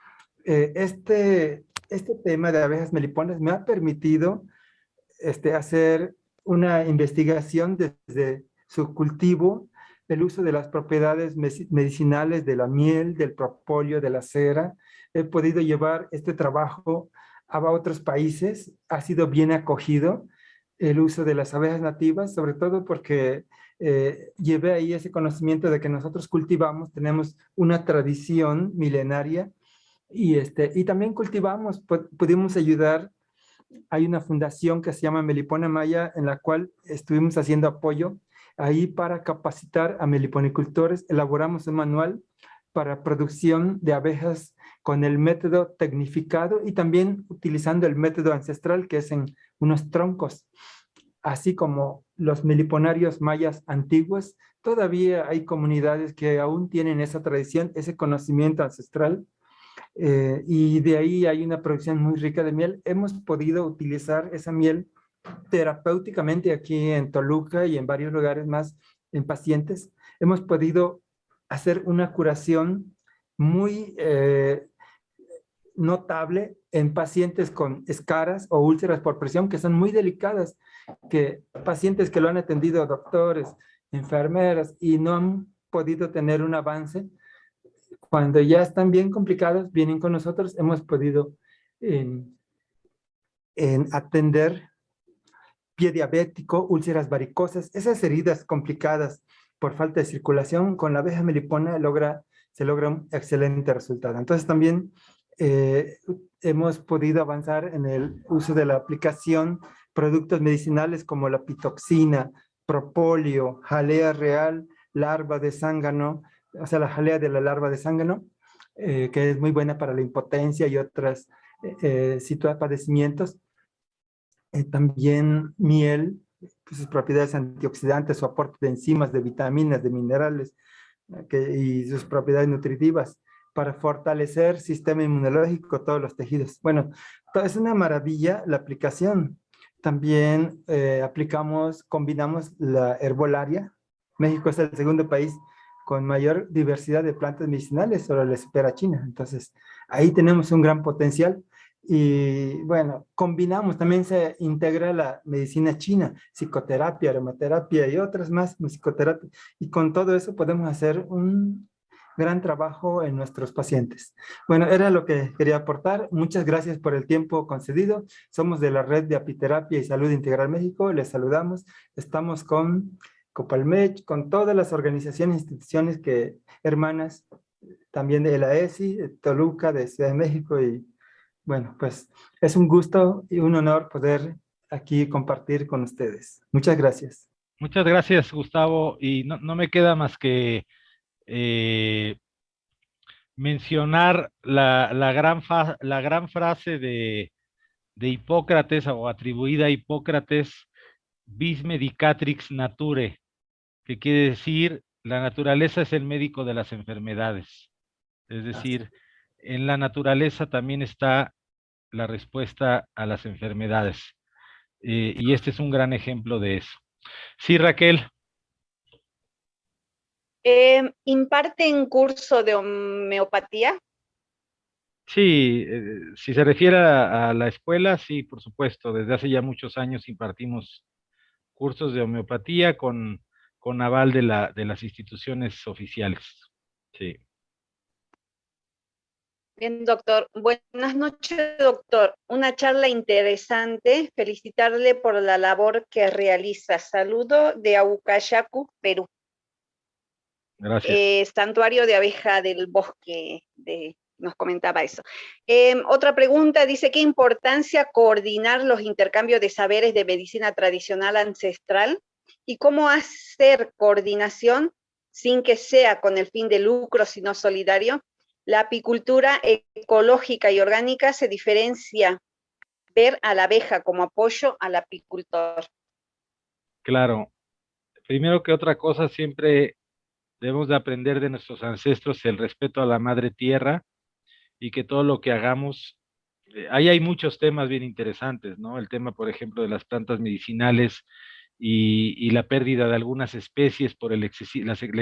Este tema de abejas meliponas me ha permitido hacer una investigación desde su cultivo, el uso de las propiedades medicinales de la miel, del propóleo, de la cera. He podido llevar este trabajo a otros países, ha sido bien acogido el uso de las abejas nativas, sobre todo porque llevé ahí ese conocimiento de que nosotros cultivamos, tenemos una tradición milenaria y también cultivamos, pudimos ayudar. Hay una fundación que se llama Melipona Maya, en la cual estuvimos haciendo apoyo ahí para capacitar a meliponicultores. Elaboramos un manual para producción de abejas con el método tecnificado y también utilizando el método ancestral, que es en unos troncos. Así como los meliponarios mayas antiguos, todavía hay comunidades que aún tienen esa tradición, ese conocimiento ancestral. Y de ahí hay una producción muy rica de miel. Hemos podido utilizar esa miel terapéuticamente aquí en Toluca y en varios lugares más en pacientes. Hemos podido hacer una curación muy notable en pacientes con escaras o úlceras por presión que son muy delicadas, que pacientes que lo han atendido doctores, enfermeras y no han podido tener un avance. Cuando ya están bien complicados, vienen con nosotros, hemos podido atender pie diabético, úlceras varicosas, esas heridas complicadas por falta de circulación, con la abeja melipona se logra un excelente resultado. Entonces también hemos podido avanzar en el uso de la aplicación productos medicinales como la pitoxina, propóleo, jalea real, larva de zángano, o sea, la jalea de la larva de zángano, que es muy buena para la impotencia y otras padecimientos. También miel, sus propiedades antioxidantes, su aporte de enzimas, de vitaminas, de minerales y sus propiedades nutritivas para fortalecer sistema inmunológico, todos los tejidos. Bueno, es una maravilla la aplicación. También combinamos la herbolaria. México es el segundo país con mayor diversidad de plantas medicinales, solo le supera China. Entonces, ahí tenemos un gran potencial. Y bueno, combinamos, también se integra la medicina china, psicoterapia, aromaterapia y otras más, musicoterapia. Y con todo eso podemos hacer un gran trabajo en nuestros pacientes. Bueno, era lo que quería aportar. Muchas gracias por el tiempo concedido. Somos de la Red de Apiterapia y Salud Integral México. Les saludamos. Estamos con Copalmech, con todas las organizaciones e instituciones hermanas, también de la ESI, de Toluca, de Ciudad de México. Y bueno, pues es un gusto y un honor poder aquí compartir con ustedes. Muchas gracias. Muchas gracias, Gustavo, y no me queda más que mencionar la gran frase de Hipócrates, o atribuida a Hipócrates: vis medicatrix nature, que quiere decir la naturaleza es el médico de las enfermedades. Es decir, en la naturaleza también está la respuesta a las enfermedades. Y este es un gran ejemplo de eso. Sí, Raquel. ¿Imparten curso de homeopatía? Sí, si se refiere a la escuela, sí, por supuesto. Desde hace ya muchos años impartimos cursos de homeopatía con aval de las instituciones oficiales. Sí. Bien, doctor. Buenas noches, doctor. Una charla interesante. Felicitarle por la labor que realiza. Saludo de Aucayacu, Perú. Gracias. Santuario de abeja del bosque, nos comentaba eso. Otra pregunta, dice, ¿qué importancia coordinar los intercambios de saberes de medicina tradicional ancestral? ¿Y cómo hacer coordinación sin que sea con el fin de lucro, sino solidario? La apicultura ecológica y orgánica se diferencia ver a la abeja como apoyo al apicultor. Claro. Primero que otra cosa, siempre debemos de aprender de nuestros ancestros el respeto a la madre tierra, y que todo lo que hagamos, ahí hay muchos temas bien interesantes, ¿no? El tema, por ejemplo, de las plantas medicinales y la pérdida de algunas especies por la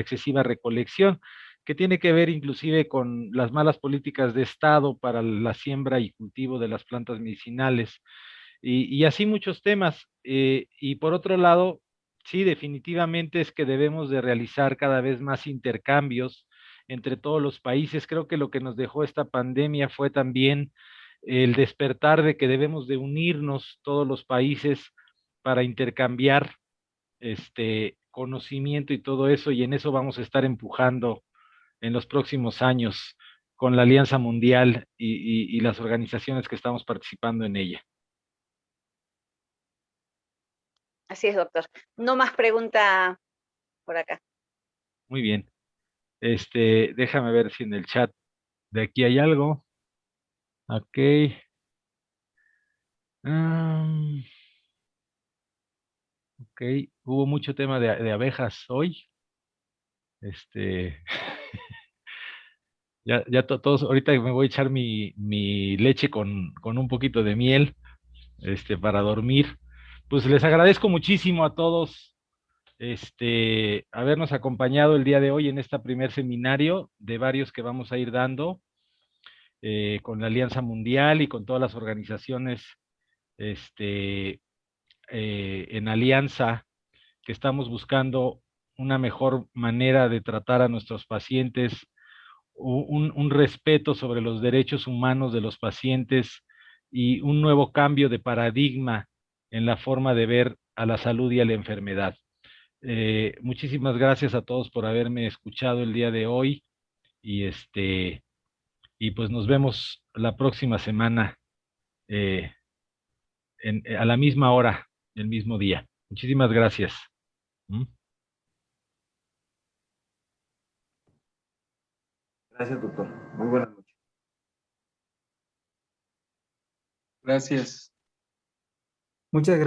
excesiva recolección, que tiene que ver inclusive con las malas políticas de Estado para la siembra y cultivo de las plantas medicinales, y así muchos temas. Y por otro lado, sí, definitivamente es que debemos de realizar cada vez más intercambios entre todos los países. Creo que lo que nos dejó esta pandemia fue también el despertar de que debemos de unirnos todos los países para intercambiar conocimiento y todo eso, y en eso vamos a estar empujando en los próximos años con la Alianza Mundial y las organizaciones que estamos participando en ella. Así es, doctor. No más pregunta por acá. Muy bien. Déjame ver si en el chat de aquí hay algo. Ok. Mm, ok. Hubo mucho tema de abejas hoy. Todos, ahorita me voy a echar mi leche con un poquito de miel, para dormir. Pues les agradezco muchísimo a todos, habernos acompañado el día de hoy en este primer seminario de varios que vamos a ir dando, con la Alianza Mundial y con todas las organizaciones, en alianza, que estamos buscando una mejor manera de tratar a nuestros pacientes, un respeto sobre los derechos humanos de los pacientes y un nuevo cambio de paradigma en la forma de ver a la salud y a la enfermedad. Muchísimas gracias a todos por haberme escuchado el día de hoy, y y pues nos vemos la próxima semana, eh, a la misma hora, el mismo día. Muchísimas gracias. ¿Mm? Gracias, doctor. Muy buenas noches. Gracias. Muchas gracias.